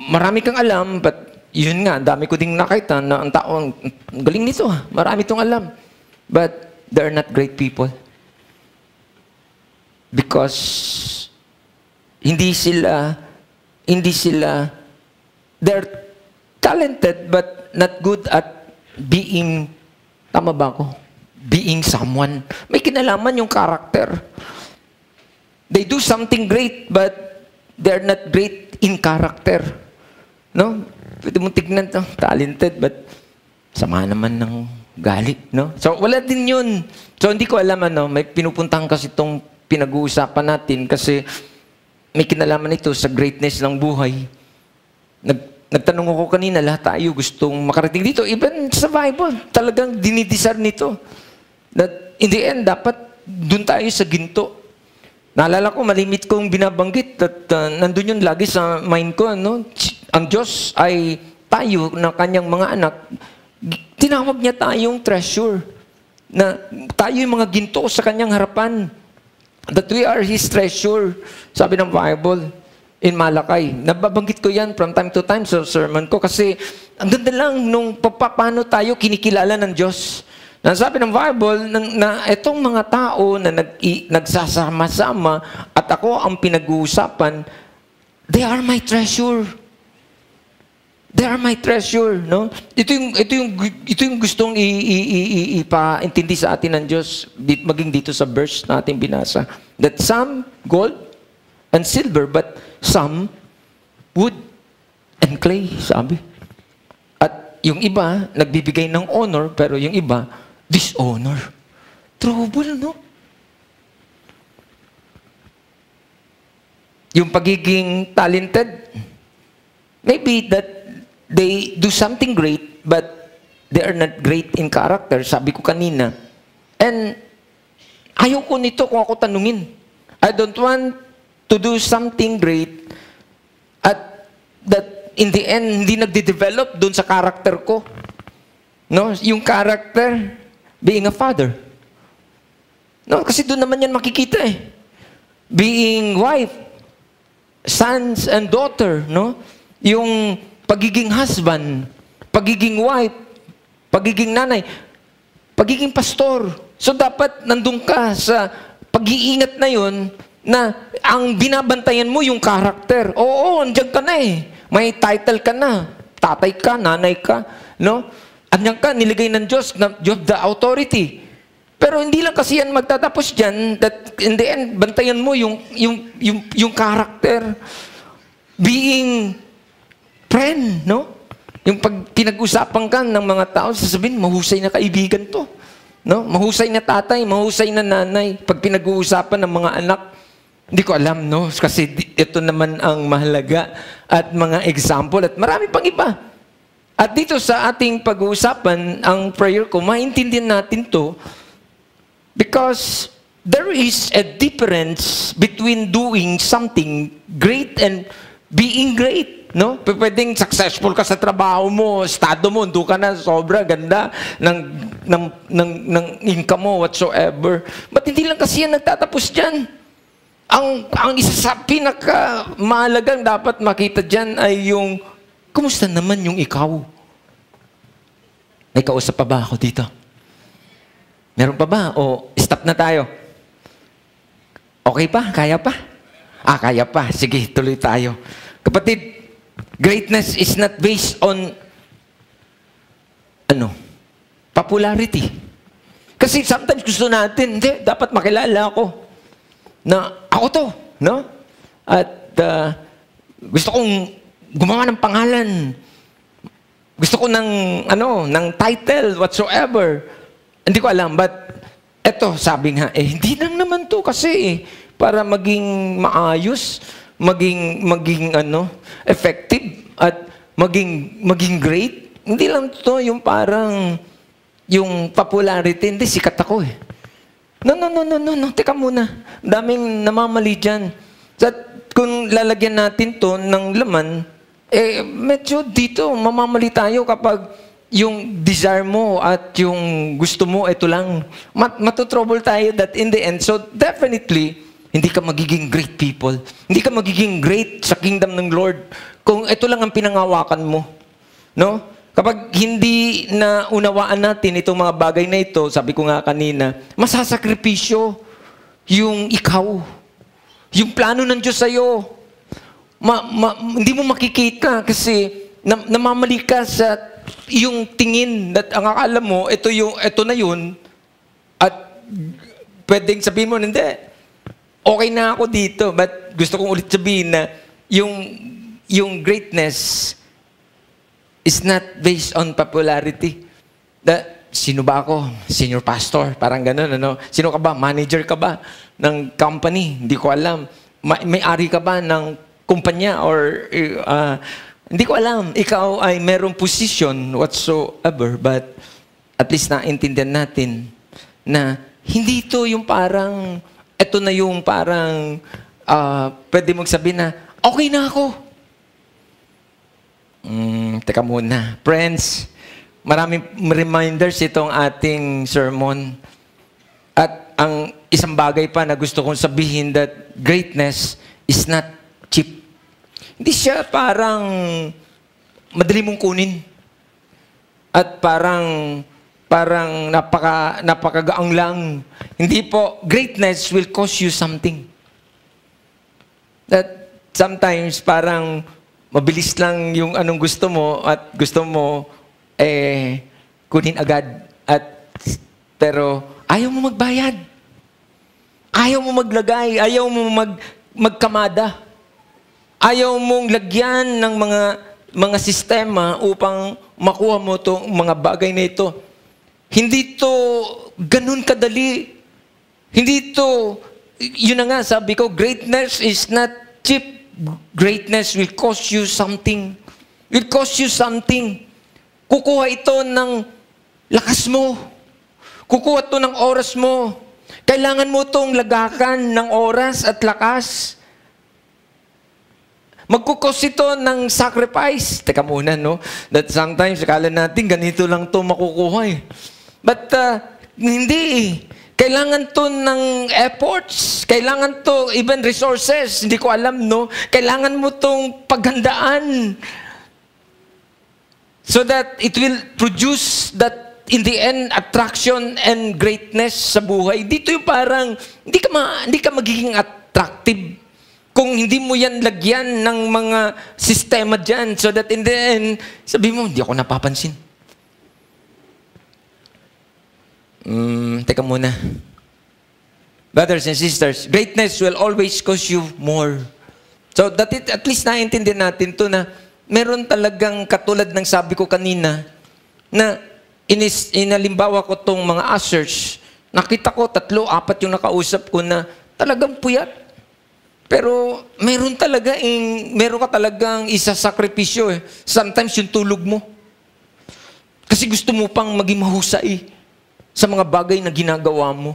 marami kang alam but yun nga, dami ko ding nakita na ang taong, galing nito, marami itong alam. But they're not great people. Because hindi sila, they're talented but not good at being, tama ba ako? Being someone. May kinalaman yung character. They do something great but they're not great in character. No? Pwede mong tignan to, talented but sama naman ng gali, no? So wala din yun. So hindi ko alam may pinupuntahan kasi itong pinag-uusapan natin kasi may kinalaman ito sa greatness ng buhay. Nagtanong ako kanina, lahat tayo gustong makarating dito. Even sa Bible, talagang dinidesire nito. That in the end, dapat dun tayo sa ginto. Naalala ko, malimit kong binabanggit at nandun yun lagi sa mind ko. No? Ang Diyos ay tayo ng kanyang mga anak. Tinawag niya tayong treasure. Na tayo yung mga ginto sa kanyang harapan. That we are His treasure. Sabi ng Bible in Malakay. Nababanggit ko yan from time to time sa sermon ko kasi ang ganda lang nung paano tayo kinikilala ng Diyos. Sabi ng Bible na itong mga tao na nagsasama-sama at ako ang pinag-uusapan, they are my treasure. They are my treasure, no? Ito yung gustong ipaintindi sa atin ng Diyos, maging dito sa verse na ating binasa. That some gold and silver, but some wood and clay, sabi. At yung iba, nagbibigay ng honor, pero yung iba, dishonor. Trouble, no? Yung pagiging talented, maybe that they do something great, but they are not great in character, sabi ko kanina. And ayaw ko nito kung ako tanungin. I don't want to do something great at that in the end, hindi nagde-develop dun sa character ko. No? Yung character, being a father. No? Kasi doon naman yan makikita eh. Being wife, sons and daughter, no? Yung pagiging husband, pagiging wife, pagiging nanay, pagiging pastor. So dapat nandun ka sa pag-iingat na yun na ang binabantayan mo yung karakter. Oo, andyan ka na eh. May title ka na. Tatay ka, nanay ka. No? Andyan ka, niligay ng Diyos na you have the authority. Pero hindi lang kasi yan magtatapos dyan that in the end, bantayan mo yung karakter. Being friend, no? Yung pag pinag-usapan ka ng mga tao, sasabihin, mahusay na kaibigan to. No? Mahusay na tatay, mahusay na nanay. Pag pinag-uusapan ng mga anak, hindi ko alam, no? Kasi ito naman ang mahalaga at mga example at marami pang iba. At dito sa ating pag-uusapan, ang prayer ko, maintindihan natin to because there is a difference between doing something great and being great. No? Pwedeng successful ka sa trabaho mo, estado mo, doon ka na, sobra, ganda ng income mo, whatsoever. But hindi lang kasi yan nagtatapos dyan. Ang isa sa pinakamahalagang dapat makita dyan ay yung, kumusta naman yung ikaw? May kausap pa ba ako dito? Meron pa ba? O stop na tayo? Okay pa? Kaya pa? Kaya pa. Sige, tuloy tayo. Kapatid, greatness is not based on popularity. Kasi sometimes gusto natin, hindi, dapat makilala ako na ako to, no? At gusto kong gumawa ng pangalan. Gusto ko ng title, whatsoever. Hindi ko alam, but eto, sabi nga, hindi lang naman to kasi para maging maayos, maging effective at maging great. Hindi lang to yung parang yung popularity, hindi sikat ako eh. No, teka muna. Daming namamali dyan. Kung lalagyan natin to ng laman, medyo dito mamamali tayo kapag yung desire mo at yung gusto mo, ito lang. Matutrouble tayo that in the end. So definitely, hindi ka magiging great people. Hindi ka magiging great sa kingdom ng Lord kung ito lang ang pinangawakan mo. No? Kapag hindi na unawaan natin itong mga bagay na ito, sabi ko nga kanina, masasakripisyo yung ikaw. Yung plano ng Diyos sa'yo. Hindi mo makikita kasi namamali ka sa yung tingin at ang akala mo, ito na yun, at pwedeng sabihin mo, hindi, okay na ako dito. But gusto kong ulit sabihin na yung greatness is not based on popularity. Sino ba ako? Senior pastor. Parang ganun, ano? Sino ka ba? Manager ka ba ng company? Hindi ko alam. May-ari ka ba ng kumpanya? Or, hindi ko alam. Ikaw ay merong position whatsoever. But, at least naintindihan natin na hindi ito yung parang, ito na yung parang, pwede mong sabihin na, okay na ako. Teka muna. Friends, maraming reminders itong ating sermon. At ang isang bagay pa na gusto kong sabihin that greatness is not cheap. Hindi siya parang madali mong kunin. At parang napakagaang lang. Hindi po, greatness will cost you something. That sometimes parang mabilis lang yung anong gusto mo at gusto mo kunin agad. Pero ayaw mo magbayad. Ayaw mo maglagay. Ayaw mo magkamada. Ayaw mong lagyan ng mga sistema upang makuha mo itong mga bagay na ito. Hindi to ganun kadali. Hindi to, yun na nga sabi ko, greatness is not cheap. Greatness will cost you something. Will cost you something. Kukuha ito ng lakas mo. Kukuha ito ng oras mo. Kailangan mo itong lagakan ng oras at lakas. Magkukos ito ng sacrifice. Teka muna, no? That sometimes, akala natin, ganito lang ito makukuha eh. But, hindi eh. Kailangan to ng efforts. Kailangan to even resources. Hindi ko alam, no? Kailangan mo tong paghandaan. So that it will produce that in the end, attraction and greatness sa buhay. Dito yung parang, hindi ka magiging attractive kung hindi mo yan lagyan ng mga sistema dyan. So that in the end, sabi mo, hindi ako napapansin. Teka muna. Brothers and sisters, greatness will always cost you more. So that at least naiintindihan natin to na meron talagang katulad ng sabi ko kanina na inalimbawa ko tong mga ushers. Nakita ko 3, 4 yung nakausap ko na talagang puyat. Pero meron ka talagang isasakripisyo eh. Sometimes yung tulog mo. Kasi gusto mo pang maging mahusay sa mga bagay na ginagawa mo.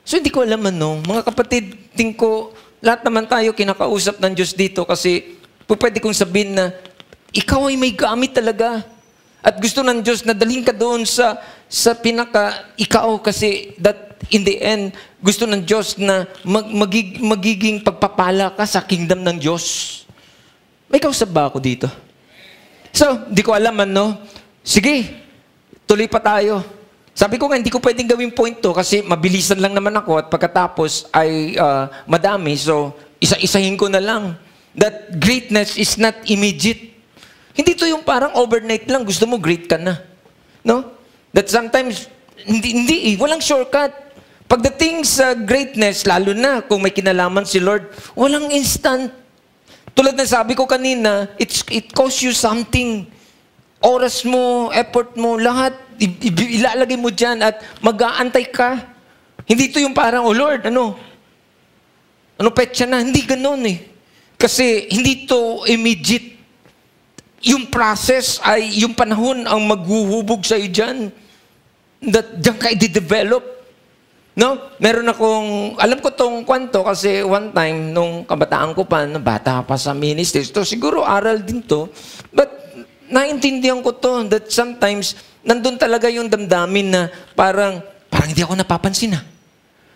So, hindi ko alam mga kapatid, ko, lahat naman tayo kinakausap ng Diyos dito kasi pwede kong sabihin na ikaw ay may gamit talaga. At gusto ng Diyos na dalhin ka doon sa pinaka-ikaw kasi that in the end, gusto ng Diyos na magiging pagpapala ka sa kingdom ng Diyos. May kausap ba ako dito? So, hindi ko alam Sige, tuloy pa tayo. Sabi ko nga, hindi ko pwedeng gawin point to kasi mabilisan lang naman ako at pagkatapos ay madami. So, isa-isahin ko na lang. That greatness is not immediate. Hindi to yung parang overnight lang. Gusto mo, great ka na. No? That sometimes, hindi walang shortcut. Pagdating sa greatness, lalo na kung may kinalaman si Lord, walang instant. Tulad na sabi ko kanina, it costs you something. Oras mo, effort mo, lahat, ilalagay mo dyan at mag-aantay ka. Hindi ito yung parang, oh Lord, ano petsa na? Hindi ganun eh. Kasi hindi ito immediate. Yung process ay, yung panahon ang maghuhubog sa'yo dyan. Diyan ka i-develop. No? Meron akong, alam ko tong kwento kasi one time, nung kabataan ko pa, bata pa sa ministry, so siguro aral din to, but naintindihan ko to that sometimes, nandun talaga yung damdamin na parang hindi ako napapansin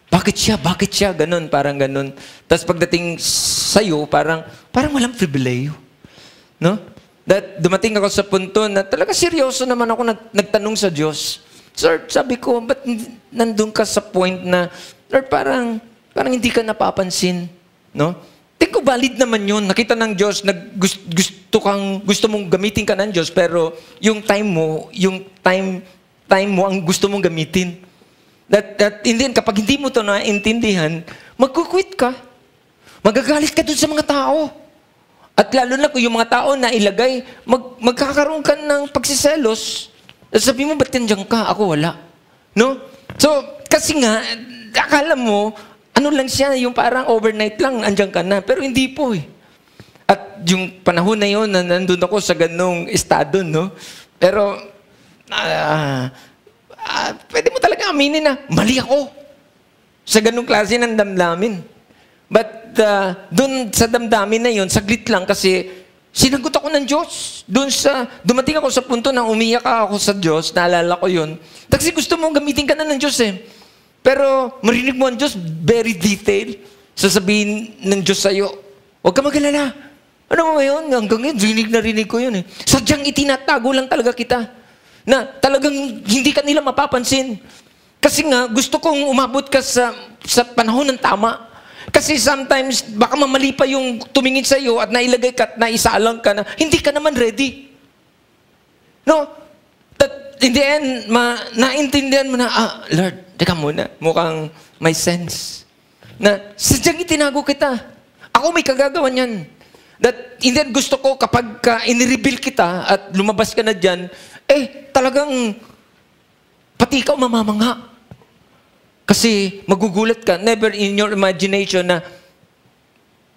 Bakit siya? Ganun, parang ganun. Tapos pagdating sa'yo, parang walang pribileyo. No? That dumating ako sa punto na talaga seryoso naman ako nagtanong sa Diyos. Lord, sabi ko, ba't nandun ka sa point na, Lord, parang hindi ka napapansin, no? Tingin ko valid naman yun. Nakita ng Diyos na gusto mong gamitin ka ng Diyos, pero yung time mo ang gusto mong gamitin. That in the end, kapag hindi mo ito naintindihan, magkukwit ka. Magagalit ka dun sa mga tao. At lalo na kung yung mga tao na ilagay, magkakaroon ka ng pagsiselos. Sabi mo, ba't nandiyan ka? Ako wala. No? So, kasi nga, akala mo, ano lang siya, yung parang overnight lang, andyan ka na. Pero hindi po eh. At yung panahon na yun, nandun ako sa ganong estado, no? Pero, pwede mo talaga aminin na, mali ako. Sa ganong klase ng damdamin. But, dun sa damdamin na yun, saglit lang kasi, sinagot ako ng Diyos. Dumating ako sa punto na umiyak ako sa Diyos, naalala ko yun. Kasi gusto mo gamitin ka na ng Diyos eh. Pero marinig mo ang Diyos, very detailed. Sasabihin ng Diyos sa'yo, huwag ka mag-alala. Ano mo ngayon? Hanggang ngayon, rinig ko yun eh. Sadyang itinatago lang talaga kita. Na talagang hindi ka nila mapapansin. Kasi nga, gusto kong umabot ka sa panahon ng tama. Kasi sometimes, baka mamali pa yung tumingin sa'yo at nailagay ka at naisalang ka na, hindi ka naman ready. No? That in the end, naintindihan mo na, Lord, teka muna, mukhang may sense. Na sadyang itinago kita. Ako may kagagawa niyan. That in the end, gusto ko kapag inireveal kita at lumabas ka na dyan, talagang pati ikaw mamamangha. Kasi magugulat ka, never in your imagination na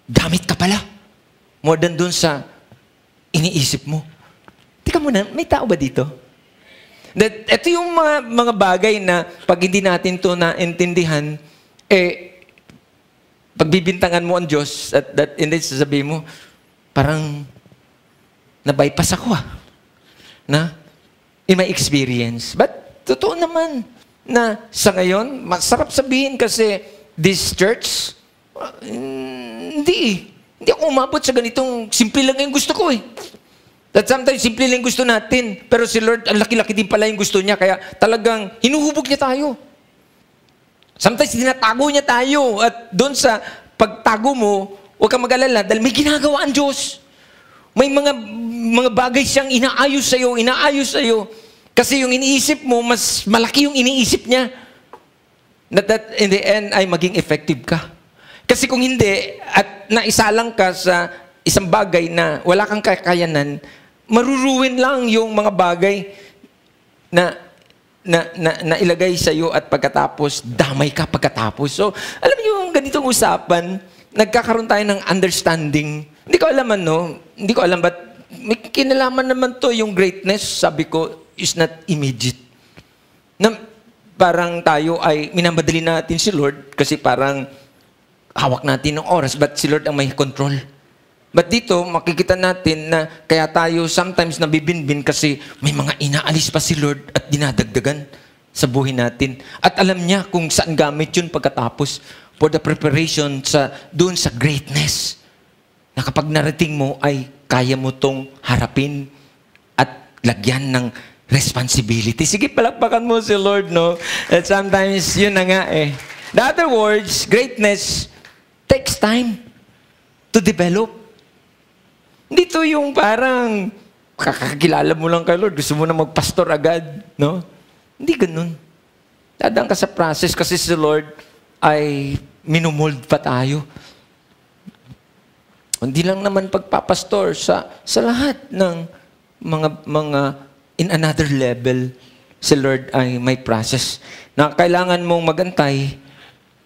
gamit ka pala. More than dun sa iniisip mo. Teka muna, may tao ba dito? Ito yung mga bagay na pag hindi natin ito naintindihan, pagbibintangan mo ang Diyos at hindi sasabihin mo, parang na-bypass ako na in my experience. But totoo naman na sa ngayon, masarap sabihin kasi this church, hindi ako umabot sa ganitong simple lang yung gusto ko eh. That sometimes, simple lang gusto natin. Pero si Lord, ang laki-laki din pala yung gusto niya. Kaya talagang hinuhubog niya tayo. Sometimes, tinatago niya tayo. At doon sa pagtago mo, huwag kang mag-alala dahil may ginagawa ang Diyos. May mga bagay siyang inaayos sa'yo. Kasi yung iniisip mo, mas malaki yung iniisip niya. That in the end ay maging effective ka. Kasi kung hindi, at naisalang ka sa isang bagay na wala kang kakayanan, maruruin lang yung mga bagay na ilagay sa iyo at pagkatapos, damay ka pagkatapos. So, alam niyo yung ganitong usapan, nagkakaroon tayo ng understanding. Hindi ko alam hindi ko alam, but may kinalaman naman to yung greatness, sabi ko, is not immediate. Na parang tayo ay minamadali natin si Lord kasi parang hawak natin ng oras, but si Lord ang may control. But dito, makikita natin na kaya tayo sometimes nabibinbin kasi may mga inaalis pa si Lord at dinadagdagan sa buhay natin. At alam niya kung saan gamit yun pagkatapos for the preparation doon sa greatness. Na kapag narating mo ay kaya mo tong harapin at lagyan ng responsibility. Sige, palakpakan mo si Lord, no? At sometimes, yun na nga eh. In other words, greatness takes time to develop. Hindi to yung parang kakakilala mo lang kay Lord, gusto mo na magpastor agad, no? Hindi ganun. Dadaan ka sa process kasi si Lord ay minumold pa tayo. Hindi lang naman pagpapastor sa lahat ng mga in another level, si Lord ay may process na kailangan mong magantay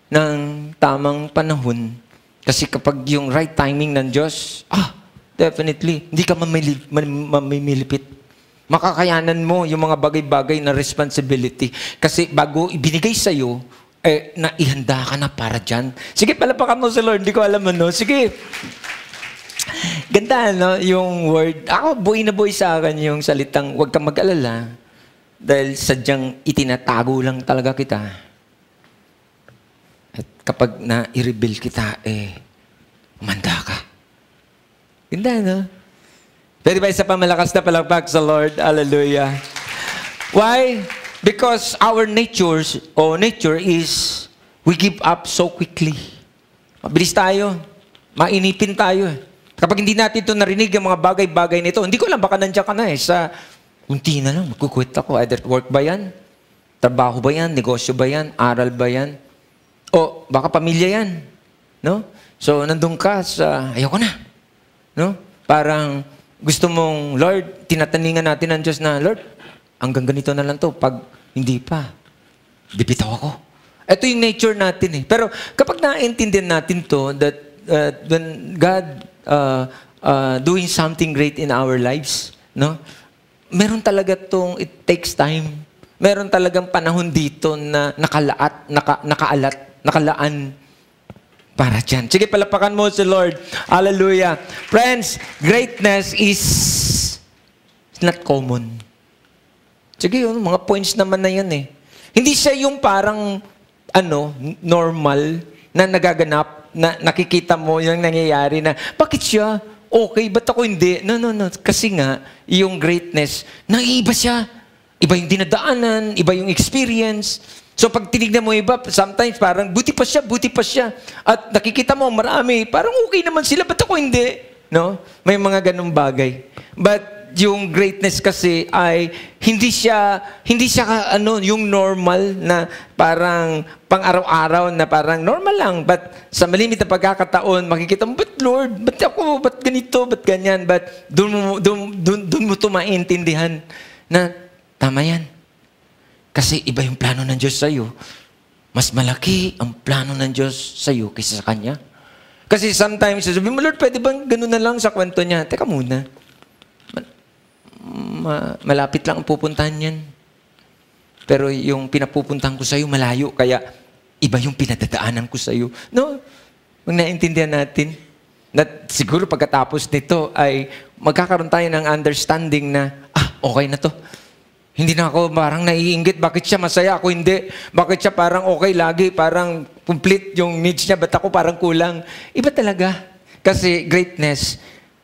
ng tamang panahon. Kasi kapag yung right timing ng Diyos, definitely, hindi ka mamimilipit. Makakayanan mo yung mga bagay-bagay na responsibility. Kasi bago ibinigay sa'yo, naihanda ka na para dyan. Sige, palapakan mo si Lord. Hindi ko alam Sige. Ganda, yung word. Ako, buhay na buhay sa akin yung salitang, huwag kang mag-alala. Dahil sadyang itinatago lang talaga kita. At kapag na-i-reveal kita, umanda ka. Ganda, Pwede ba isa pa malakas na palakpak sa Lord? Hallelujah. Why? Because our nature is we give up so quickly. Mabilis tayo. Mainipin tayo. Kapag hindi natin ito narinig, yung mga bagay-bagay nito, hindi ko alam, baka nandiyan ka na sa unti na lang, magkukwit ako. Either work ba yan? Trabaho ba yan? Negosyo ba yan? Aral ba yan? O baka pamilya yan. No? So, nandun ka sa, ayoko na. No? Parang gusto mong, Lord, tinataningan natin ng Diyos na, Lord, hanggang ganito na lang to. Pag hindi pa, bibitaw ako. Ito yung nature natin eh. Pero kapag naintindihan natin to, that when God doing something great in our lives, no? Meron talaga tong, it takes time. Meron talagang panahon dito na nakalaan para dyan. Sige, palapakan mo si Lord. Hallelujah. Friends, greatness is not common. Sige, yun, mga points naman na yan eh. Hindi siya yung parang, normal na nagaganap, na nakikita mo yung nangyayari na, bakit siya? Okay, ba't ako hindi? No. Kasi nga, yung greatness, naiiba siya. Iba yung dinadaanan, iba yung experience. So pag tinignan mo iba, sometimes parang buti pa siya. At nakikita mo marami, parang okay naman sila, ba't ako hindi? No? May mga ganung bagay. But yung greatness kasi ay hindi siya yung normal na parang pang-araw-araw na parang normal lang. But sa malimit na pagkakataon, makikita mo, ba't Lord? Ba't ako? Ba't ganito? Ba't ganyan? But doon mo ito maintindihan na tama yan. Kasi iba yung plano ng Diyos sa'yo. Mas malaki ang plano ng Diyos sa'yo kaysa sa Kanya. Kasi sometimes, sabi mo, Lord, pwede bang ganun na lang sa kwento niya? Teka muna. Malapit lang ang pupuntahan yan. Pero yung pinapupuntahan ko sa'yo, malayo. Kaya iba yung pinadadaanan ko sa'yo. No? Pag naintindihan natin, na siguro pagkatapos nito ay magkakaroon tayo ng understanding na, okay na to. Hindi na ako parang naiinggit. Bakit siya masaya? Ako hindi. Bakit siya parang okay lagi? Parang complete yung needs niya. Ba't ako parang kulang? Iba talaga. Kasi greatness,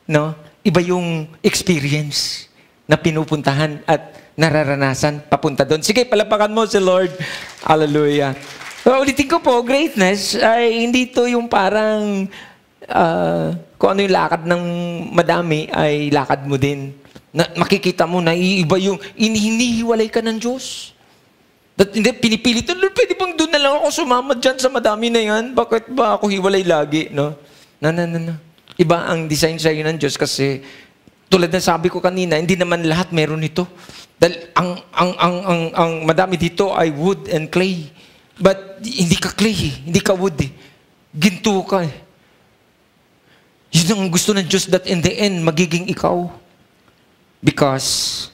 no? Iba yung experience na pinupuntahan at nararanasan papunta doon. Sige, palapakan mo si Lord. Hallelujah. So, ulitin ko po, greatness ay hindi to yung parang kung ano yung lakad ng madami ay lakad mo din. Na makikita mo na iiba yung hinihiwalay ka ng Diyos. Hindi, pinipilit, Lord, pwede bang doon na lang ako sumama dyan sa madami na yan? Bakit ba ako hiwalay lagi? No. Iba ang design sa'yo ng Diyos kasi tulad na sabi ko kanina, hindi naman lahat meron ito. Dahil ang madami dito ay wood and clay. But hindi ka clay, hindi ka wood eh. Ginto ka eh. Yun ang gusto ng Diyos that in the end, magiging ikaw. Because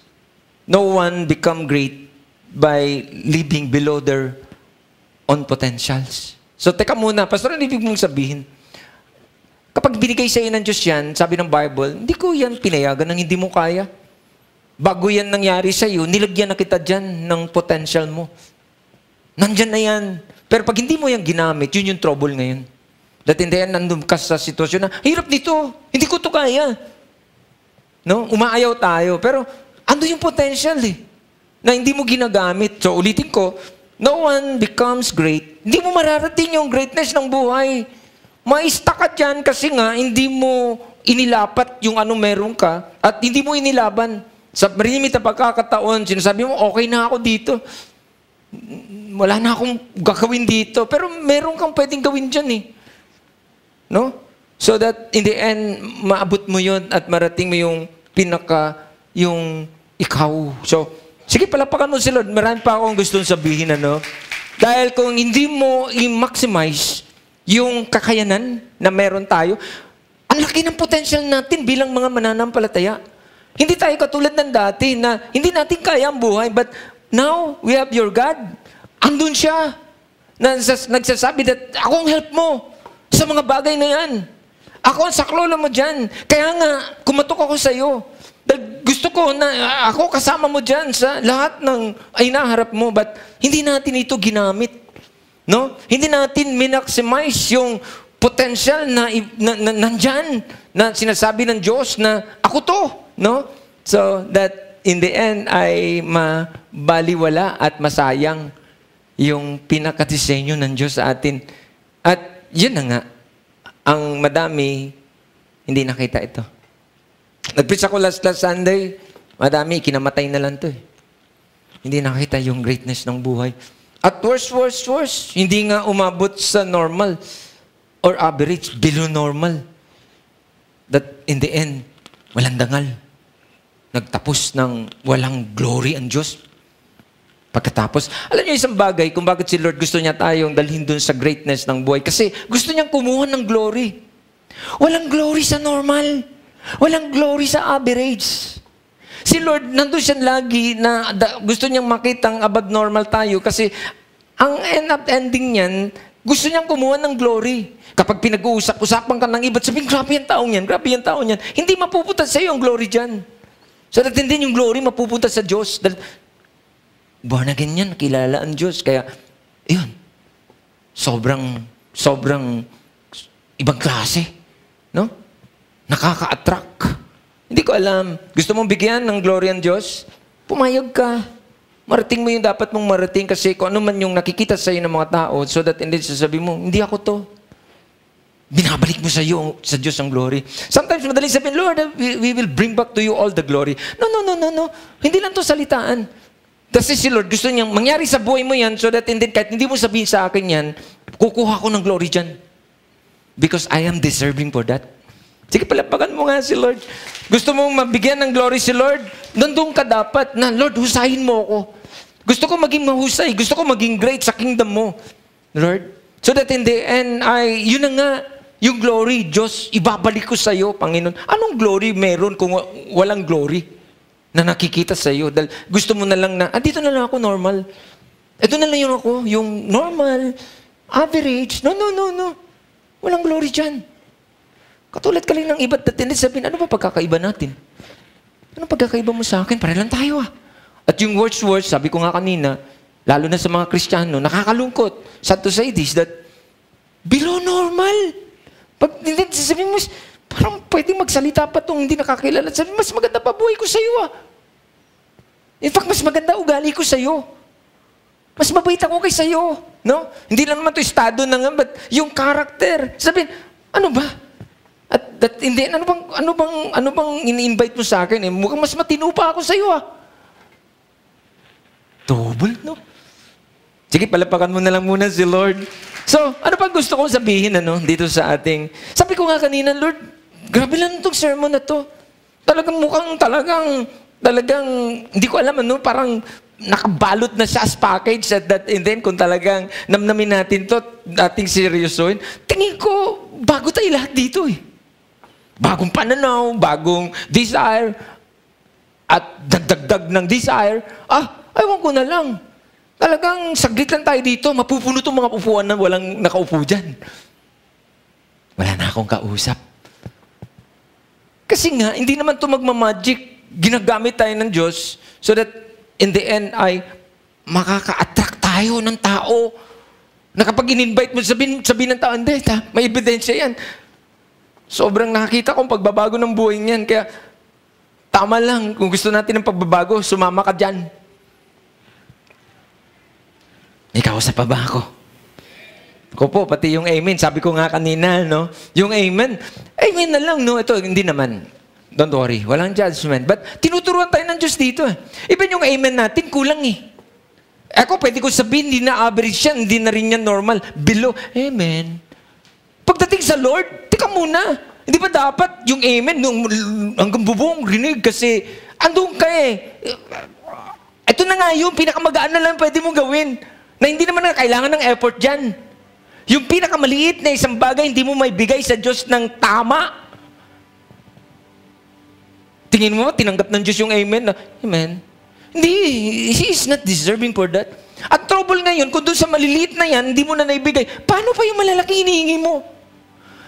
no one become great by living below their own potentials. So, teka muna, Pastor, ano ibig mong sabihin? Kapag binigay sa iyo ng Diyos yan, sabi ng Bible, hindi ko yan pinayagan ng hindi mo kaya. Bago yan nangyari sa iyo, nilagyan na kita dyan ng potential mo. Nandyan na yan. Pero pag hindi mo yan ginamit, yun yung trouble ngayon. That in the end, nandun ka sa sitwasyon na, hirap dito, hindi ko to kaya. No? Umaayaw tayo. Pero, ando yung potential eh. Na hindi mo ginagamit. So, ulitin ko, no one becomes great. Hindi mo mararating yung greatness ng buhay. Maista ka dyan kasi nga, hindi mo inilapat yung ano meron ka at hindi mo inilaban. Sa marimit na pagkakataon, sinasabi mo, okay na ako dito. Wala na akong gagawin dito. Pero meron kang pwedeng gawin dyan eh. No? So that in the end, maabot mo yun at marating mo yung yung ikaw. So, sige, palapakan mo si Lord. Marami pa akong gustong sabihin, Dahil kung hindi mo i-maximize yung kakayanan na meron tayo, ang laki ng potential natin bilang mga mananampalataya. Hindi tayo katulad ng dati na hindi natin kaya ang buhay, but now, we have your God. Andun siya. Nagsasabi that, akong help mo sa mga bagay na yan. Ako ang saklolo mo dyan. Kaya nga, kumatok ako sa iyo. Gusto ko na ako kasama mo dyan sa lahat ng ay naharap mo. But hindi natin ito ginamit. No? Hindi natin minaximize yung potential na nandyan na sinasabi ng Diyos na ako to. no? So that in the end ay mabaliwala at masayang yung pinakadisenyo ng Diyos sa atin. At yun na nga, ang madami hindi nakita ito. Nag-preach ako last Sunday, madami kinamatay na lang to eh. Hindi nakita yung greatness ng buhay. At worse, hindi nga umabot sa normal or average, below normal. That in the end, walang dangal. Nagtapos ng walang glory ang Diyos. Pagkatapos, alam niyo isang bagay kung bakit si Lord gusto niya tayong dalhin dun sa greatness ng buhay. Kasi gusto niyang kumuha ng glory. Walang glory sa normal. Walang glory sa average. Si Lord, nandun siya lagi na gusto niyang makitang above normal tayo kasi ang ending niyan, gusto niyang kumuha ng glory. Kapag pinag-uusap-usapan ka ng iba, sabihin, grabe yung taong yan, grabe yung taong yan. Hindi mapupunta sa iyo ang glory dyan. So that hindi yung glory mapupunta sa Diyos. Dahil, born again yan, kilala ang Diyos. Kaya, yun, sobrang ibang klase. No? Nakaka-attract. Hindi ko alam. Gusto mong bigyan ng glory ang Diyos? Pumayag ka. Marating mo yung dapat mong marating kasi kung ano man yung nakikita sa iyo ng mga tao so that hindi sasabihin mo, hindi ako to. Binabalik mo sa iyo, sa Diyos ang glory. Sometimes madaling sabihin, Lord, we will bring back to you all the glory. No. Hindi lang to salitaan. Kasi si Lord, gusto niyang mangyari sa buhay mo yan so that kahit hindi mo sabihin sa akin yan, kukuha ko ng glory dyan. Because I am deserving for that. Sige, palapakan mo nga si Lord. Gusto mong mabigyan ng glory si Lord? Nandun ka dapat na, Lord, husahin mo ako. Gusto ko maging mahusay. Gusto ko maging great sa kingdom mo. Lord, so that in the end, yun na nga, yung glory, Diyos, ibabalik ko sa iyo, Panginoon. Anong glory meron kung walang glory na nakikita sa iyo? Dahil gusto mo na lang na, dito na lang ako normal. Ito na lang yung ako, yung normal, average. No. Walang glory dyan. Katulad ka lang ng iba't datin, sabihin, ano ba pagkakaiba natin? Ano pagkakaiba mo sa akin? Pare lang tayo At yung words, sabi ko nga kanina, lalo na sa mga Kristiyano, nakakalungkot. Sad to say this, that below normal. Pag sabihin mo, parang pwedeng magsalita pa itong hindi nakakilala. Sabihin, mas maganda pa buhay ko sa iyo In fact, mas maganda ugali ko sa iyo. Mas mabait ako kay sa iyo. No? Hindi lang naman ito estado na nga, but yung character. Sabihin, ano ba? At hindi, ano bang ini-invite mo sa akin? Mukhang mas matino pa ako sa iyo Double, no? Sige, palapakan mo na lang muna si Lord. So, ano pa gusto kong sabihin, dito sa ating... Sabi ko nga kanina, Lord, grabe lang itong sermon na to. Talagang hindi ko alam, parang nakabalot na siya as package at that, and then kung talagang namnamin natin to, dating seryosoin, tingin ko, bago tayo lahat dito Bagong pananaw, bagong desire, at dagdag ng desire, aywan ko na lang. Talagang saglit lang tayo dito, mapupuno itong mga upuan na walang nakaupo dyan. Wala na akong kausap. Kasi nga, hindi naman ito magmamagic. Ginagamit tayo ng Diyos so that in the end ay makaka-attract tayo ng tao. Na kapag in-invite mo, sabihin ng tao, hindi, may ebidensya yan. Sobrang nakakita kong pagbabago ng buhay niyan. Kaya, tama lang, kung gusto natin ng pagbabago, sumama ka dyan. Ikaw, sa pa ba ako? Ako po, pati yung amen. Sabi ko nga kanina, yung amen na lang, Ito, hindi naman. Don't worry, walang judgment. But, tinuturuan tayo ng Diyos dito. Even yung amen natin, kulang Ako, pwede ko sabihin, hindi na average yan, hindi na rin yan normal. Below, amen. Pagdating sa Lord, tika muna. Hindi ba dapat yung amen, hanggang bubong, rinig, kasi andun ka Ito na nga yung pinakamagaan na lang pwede mong gawin. Na hindi naman na kailangan ng effort dyan. Yung pinakamaliit na isang bagay, hindi mo may bigay sa Diyos ng tama. Tingin mo, tinanggap ng Diyos yung amen. Amen. Hindi, He is not deserving for that. At trouble ngayon, kung doon sa maliliit na yan, hindi mo na naibigay, paano pa yung malalaki hinihingi mo?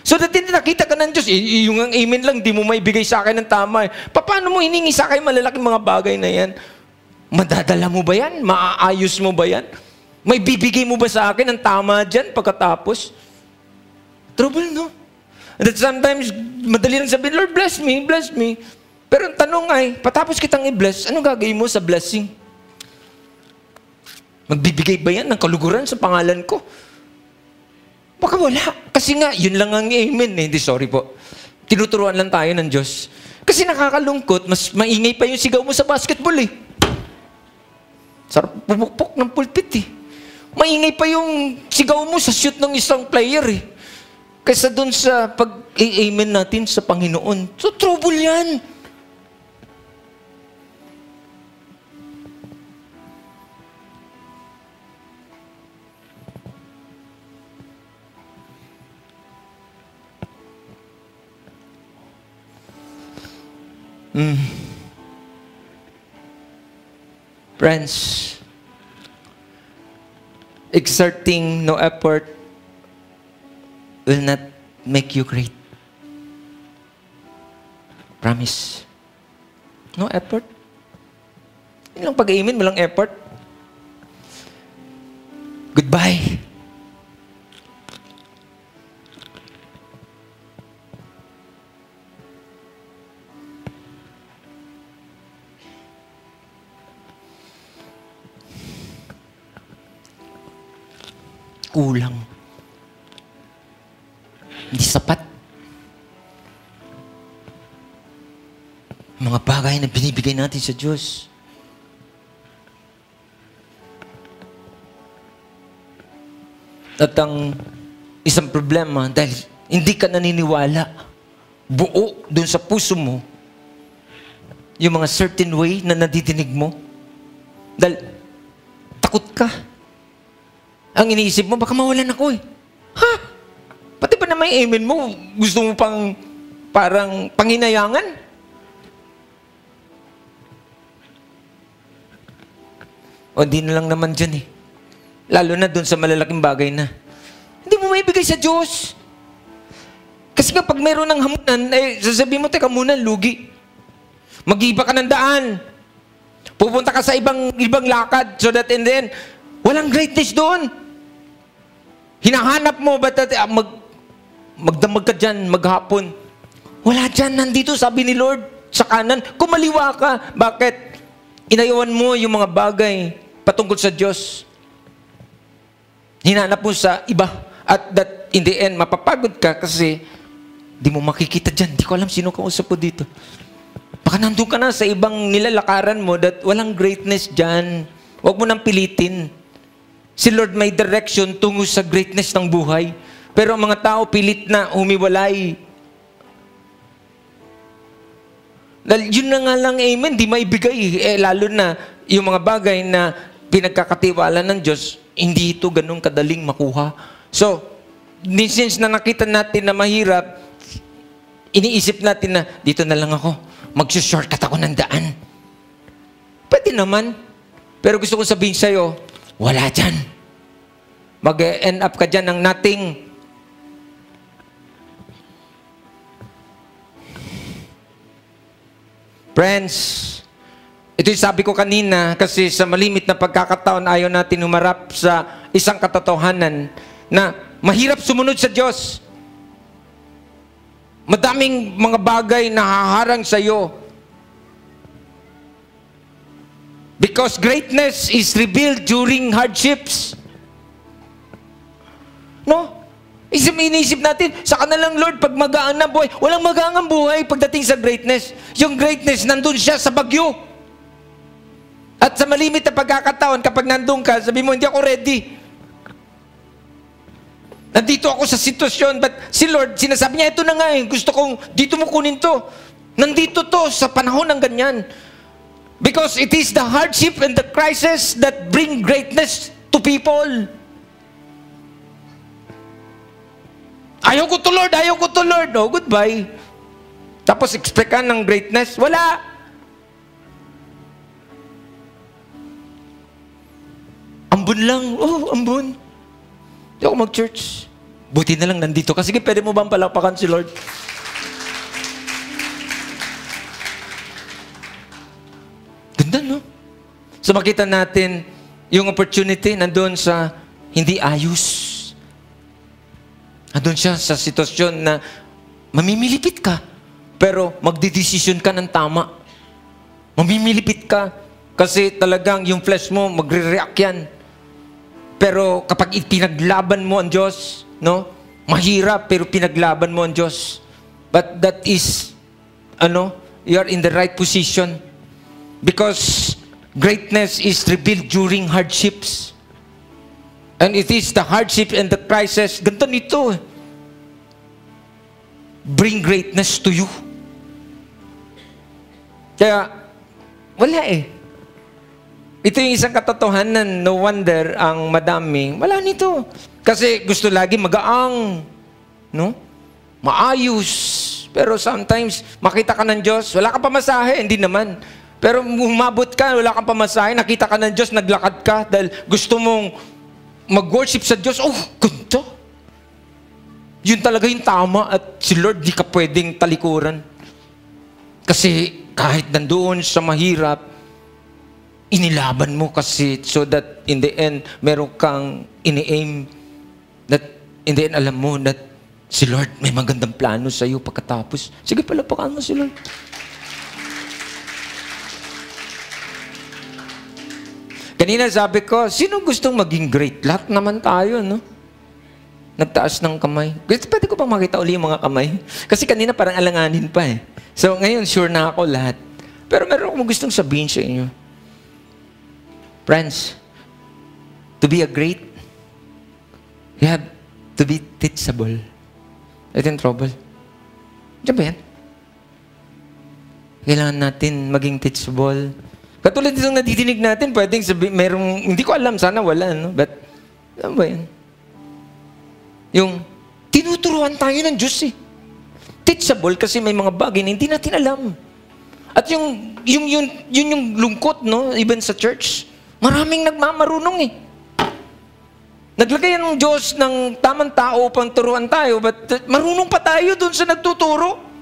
So that hindi nakita ka ng Diyos, yung amen lang, hindi mo maibigay sa akin ng tama. Paano mo hiningi sa akin malalaking mga bagay na yan? Madadala mo ba yan? Maaayos mo ba yan? May bibigay mo ba sa akin ng tama dyan pagkatapos? Trouble, no? And that sometimes, madali lang sabihin, Lord, bless me, bless me. Pero ang tanong ay, patapos kitang i-bless, anong gagawin mo sa blessing? Magbibigay ba yan ng kaluguran sa pangalan ko? Baka wala. Kasi nga, yun lang ang amen eh. Hindi, sorry po. Tinuturuan lang tayo ng Diyos. Kasi nakakalungkot, mas maingay pa yung sigaw mo sa basketball eh. Sarap pupukpok ng pulpit eh. Maingay pa yung sigaw mo sa shoot ng isang player eh. Kaysa dun sa pag-amen natin sa Panginoon. So, trouble yan. Friends, exerting no effort will not make you great. Promise. No effort. Yun lang pag-amen, walang effort. Goodbye. Kulang. Hindi sapat. Mga bagay na binibigay natin sa Diyos. At ang isang problema, dahil hindi ka naniniwala, buo dun sa puso mo, yung mga certain way na nadidinig mo, dahil takot ka. Ang iniisip mo, baka mawalan ako eh. Ha? Pati pa na may amen mo, gusto mo pang parang panginayangan? O di na lang naman dyan eh. Lalo na dun sa malalaking bagay na hindi mo maibigay sa Diyos. Kasi nga pag mayroon ng hamunan, eh, sasabihin mo, teka muna, lugi. Mag-iba ka ng daan. Pupunta ka sa ibang lakad so that in the end, walang greatness doon. Hinahanap mo, ba't magdamag ka dyan, maghapon? Wala dyan, nandito, sabi ni Lord, sa kanan. Kumaliwa ka. Bakit? Inayawan mo yung mga bagay patungkol sa Diyos. Hinanap mo sa iba. At that, in the end, mapapagod ka kasi di mo makikita dyan. Di ko alam sino kausap ko dito. Baka nandun ka na sa ibang nilalakaran mo that walang greatness dyan. Huwag mo nang pilitin. Si Lord may direction tungo sa greatness ng buhay. Pero ang mga tao pilit na humiwalay. Dahil yun na nga lang, amen, di maibigay. Eh, lalo na yung mga bagay na pinagkakatiwala ng Diyos, hindi ito ganun kadaling makuha. So, since na nakita natin na mahirap, iniisip natin na, dito na lang ako, mag-shortcut ako ng daan. Pwede naman. Pero gusto kong sabihin sa'yo, wala dyan. Mag-end up ka dyan ng nothing. Friends, ito yung sabi ko kanina kasi sa malimit na pagkakataon ayaw natin humarap sa isang katotohanan na mahirap sumunod sa Diyos. Madaming mga bagay na haharang sa iyo. Because greatness is revealed during hardships. No? Inisip natin, saka na lang Lord, pag magaan na buhay. Walang magaan ang buhay pagdating sa greatness. Yung greatness, nandun siya sa bagyo. At sa malimit na pagkakataon, kapag nandun ka, sabi mo, hindi ako ready. Nandito ako sa sitwasyon, but si Lord, sinasabi niya, ito na nga eh, gusto kong, dito mo kunin to. Nandito to sa panahon ng ganyan. Because it is the hardship and the crisis that bring greatness to people. Ayaw ko to Lord, ayaw ko to Lord. Oh, goodbye. Tapos expect ka ng greatness. Wala. Ambon lang. Oh, ambon. Hindi ako mag-church. Buti na lang nandito ka. Sige, pwede mo bang palakpakan si Lord? Ganda, no? So makita natin yung opportunity nandun sa hindi ayos. Nandun siya sa sitwasyon na mamimilipit ka. pero magdidesisyon ka ng tama. Mamimilipit ka. Kasi talagang yung flesh mo, magre-react yan. Pero kapag pinaglaban mo ang Diyos, no? Mahirap, pero pinaglaban mo ang Diyos. But that is, you are in the right position. Because greatness is revealed during hardships. And it is the hardship and the crisis, ganito nito, bring greatness to you. Kaya, wala eh. Ito yung isang katotohanan, no wonder ang madami, wala nito. Kasi gusto lagi magaang, no? Maayos. Pero sometimes, makita ka ng Diyos, wala kang pamasahe, hindi naman. Pero umabot ka, wala kang pamasahe, nakita ka ng Diyos, naglakad ka, dahil gusto mong mag-worship sa Diyos, ganito. Yun talaga yung tama, at si Lord, di ka pwedeng talikuran. Kasi kahit nandoon sa mahirap, inilaban mo kasi so that in the end, meron kang ini-aim that in the end, alam mo that si Lord may magandang plano sa iyo pagkatapos. Sige, palapakan mo si Lord. Kanina sabi ko, sino gustong maging great? Lahat naman tayo, no? Nagtaas ng kamay. Pwede ko pang makita uli yung mga kamay? Kasi kanina parang alanganin pa eh. So ngayon, sure na ako lahat. Pero meron akong gustong sabihin sa inyo. Friends, to be a great, you have to be teachable. Ito yung trouble. Diyan ba yan? Kailangan natin maging teachable. Katulad itong nadidinig natin, pwedeng sabihin, merong, hindi ko alam, sana wala, no? But, ano ba yan? Yung, tinuturuan tayo ng Diyos eh. Teachable kasi may mga bagay na hindi natin alam. At yung lungkot, no? Even sa church, maraming nagmamarunong eh. Naglagay ng Diyos ng tamang tao upang turuan tayo, but marunong pa tayo dun sa nagtuturo.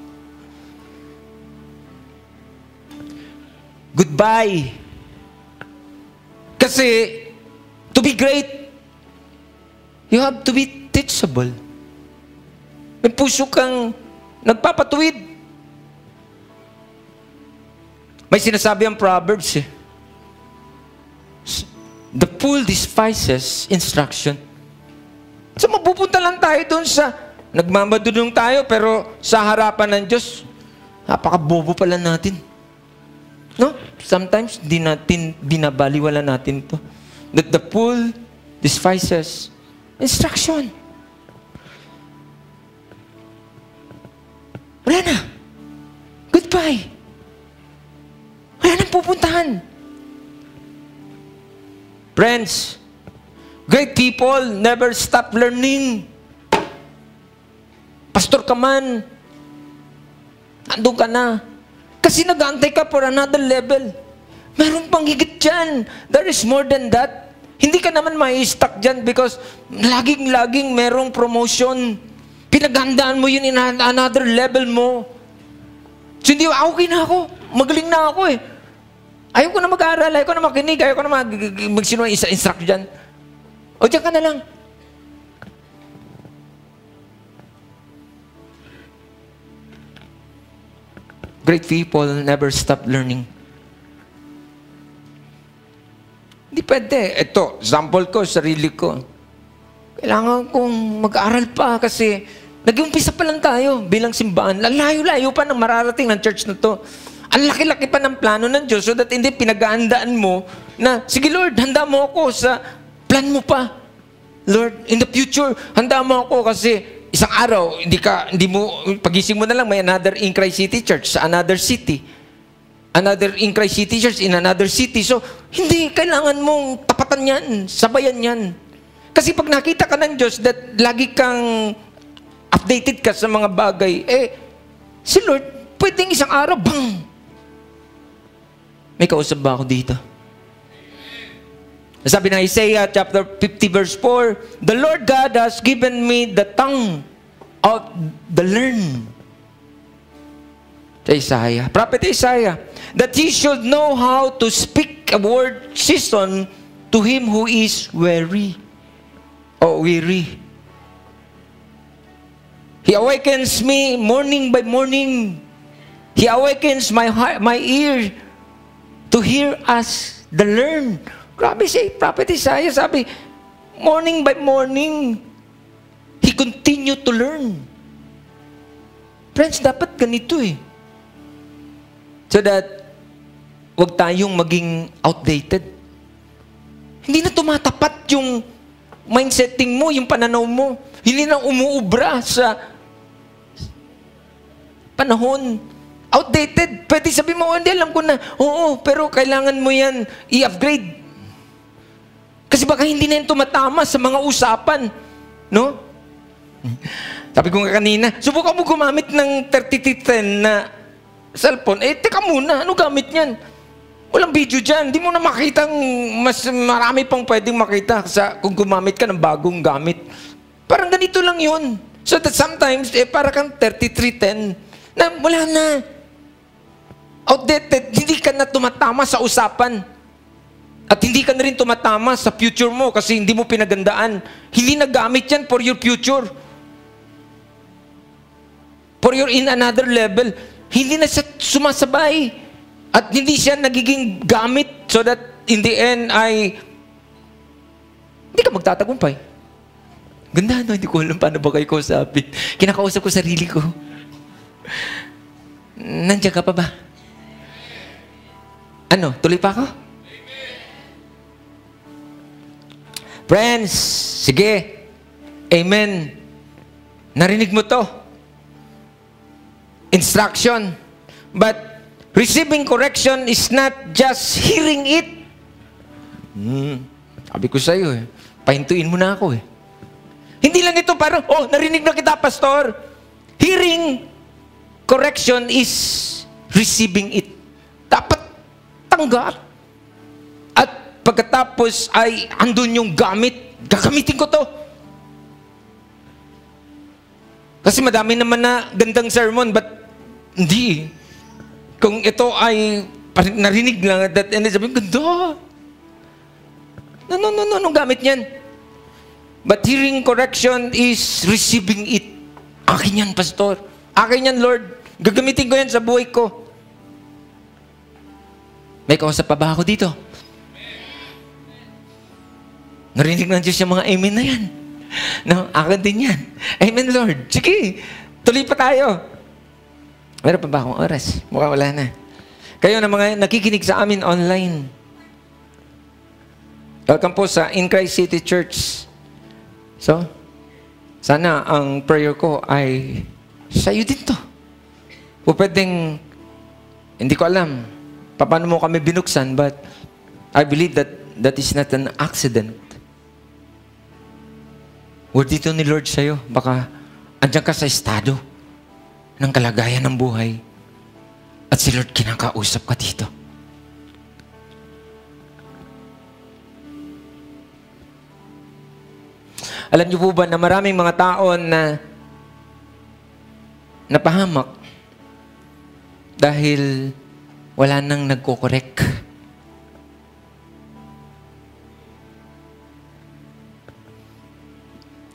Goodbye. Kasi, to be great, you have to be teachable. May puso kang nagpapatuwid. May sinasabi ang Proverbs eh. The fool despises instruction. So mapupunta lang tayo dun sa nagmamadunong tayo pero sa harapan ng Diyos, napakabobo pala natin. No? Sometimes binabaliwala natin to. That the fool despises instruction. Wala na. Goodbye. Wala nang pupuntahan. Friends, great people never stop learning. Pastor ka man, nandun ka na. Kasi nag-aantay ka for another level. Meron pang higit dyan. There is more than that. Hindi ka naman mai-stuck dyan because laging merong promotion. Pinaghandaan mo yun in another level mo. So hindi, okay na ako. Magaling na ako eh. Ayaw ko na mag-aaral, ayaw ko na makinig, ayaw ko na magsinuha instruct dyan. O dyan ka na lang. Great people never stop learning. Hindi pwede. Ito, example ko, sarili ko. Kailangan kong mag-aaral pa kasi nag-umpisa pa lang tayo bilang simbahan. Layo-layo pa ng mararating ng church na to. Ang laki-laki pa ng plano ng Diyos so that hindi pinag-aandaan mo na, sige Lord, handa mo ako sa plan mo pa. Lord, in the future, handa mo ako kasi isang araw, hindi mo, pagising mo na lang, may another in Christ City Church sa another city. Another in Christ City Church in another city. So, hindi, kailangan mong tapatan yan, sabayan yan. Kasi pag nakita ka ng Diyos that lagi kang updated ka sa mga bagay, si Lord, pwedeng isang araw, bang! May kausap ba ako dito? Sabi ng Isaiah chapter 50 verse 4, the Lord God has given me the tongue of the learned. Sa Isaiah, Prophet Isaiah, that he should know how to speak a word season to him who is weary. O weary. He awakens me morning by morning. He awakens my heart, my ear to hear us the learn. Grabe si Prophet Isaiah, sabi, morning by morning, he continue to learn. Friends, dapat ganito eh. So that, huwag tayong maging outdated. Hindi na tumatapat yung mindsetting mo, yung pananaw mo. Hindi na umuubra sa panahon. Outdated. Pwede sabihin mo, hindi, alam ko na. Oo, pero kailangan mo yan i-upgrade. Kasi baka hindi na yan tumatama sa mga usapan. No? Sabi ko nga kanina, subukan mo gumamit ng 3310 na cellphone. Eh, teka muna, ano gamit niyan? Walang video dyan. Hindi mo na makitang mas marami pang pwedeng makita sa kung gumamit ka ng bagong gamit. Parang ganito lang yun. So that sometimes, para kang 3310 na wala na. Outdated, hindi ka na tumatama sa usapan. At hindi ka na rin tumatama sa future mo kasi hindi mo pinagandaan. Hindi nagamit yan for your future. For your in another level. Hindi na siya sumasabay. At hindi siya nagiging gamit so that in the end ay hindi ka magtatagumpay. Ganda, no? Hindi ko alam paano ba kayo kausapin. Kinakausap ko sarili ko. Nandiyan ka pa ba? Ano? Tuloy pa ako? Friends, sige. Amen. Narinig mo to. Instruction. But receiving correction is not just hearing it. Sabi ko sa'yo eh. Pahintuin mo na ako eh. Hindi lang ito parang, oh, narinig na kita, pastor. Hearing correction is receiving it. Dapat tanggap. At pagkatapos ay andun yung gamit. Gagamitin ko to. Kasi madami naman na gandang sermon, but hindi. Kung ito ay narinig lang, that, and sabi, ganda. No, anong gamit niyan? But hearing correction is receiving it. Akin yan, pastor. Akin yan, Lord. Gagamitin ko yan sa buhay ko. May kausap pa ba ako dito? Narinig ng Diyos yung mga amen na yan. No, akin din yan. Amen, Lord. Sige, tuloy pa tayo. Meron pa ba akong oras? Mukhang wala na. Kayo na mga nakikinig sa amin online. Welcome po sa In Christ City Church. So, sana ang prayer ko ay sa iyo din to. O pwedeng, hindi ko alam, paano mo kami binuksan, but I believe that that is not an accident. Word dito ni Lord sa'yo, baka andyan ka sa estado ng kalagayan ng buhay at si Lord kinakausap ka dito. Alam niyo po ba na maraming mga tao na napahamak dahil wala nang nagko-correct.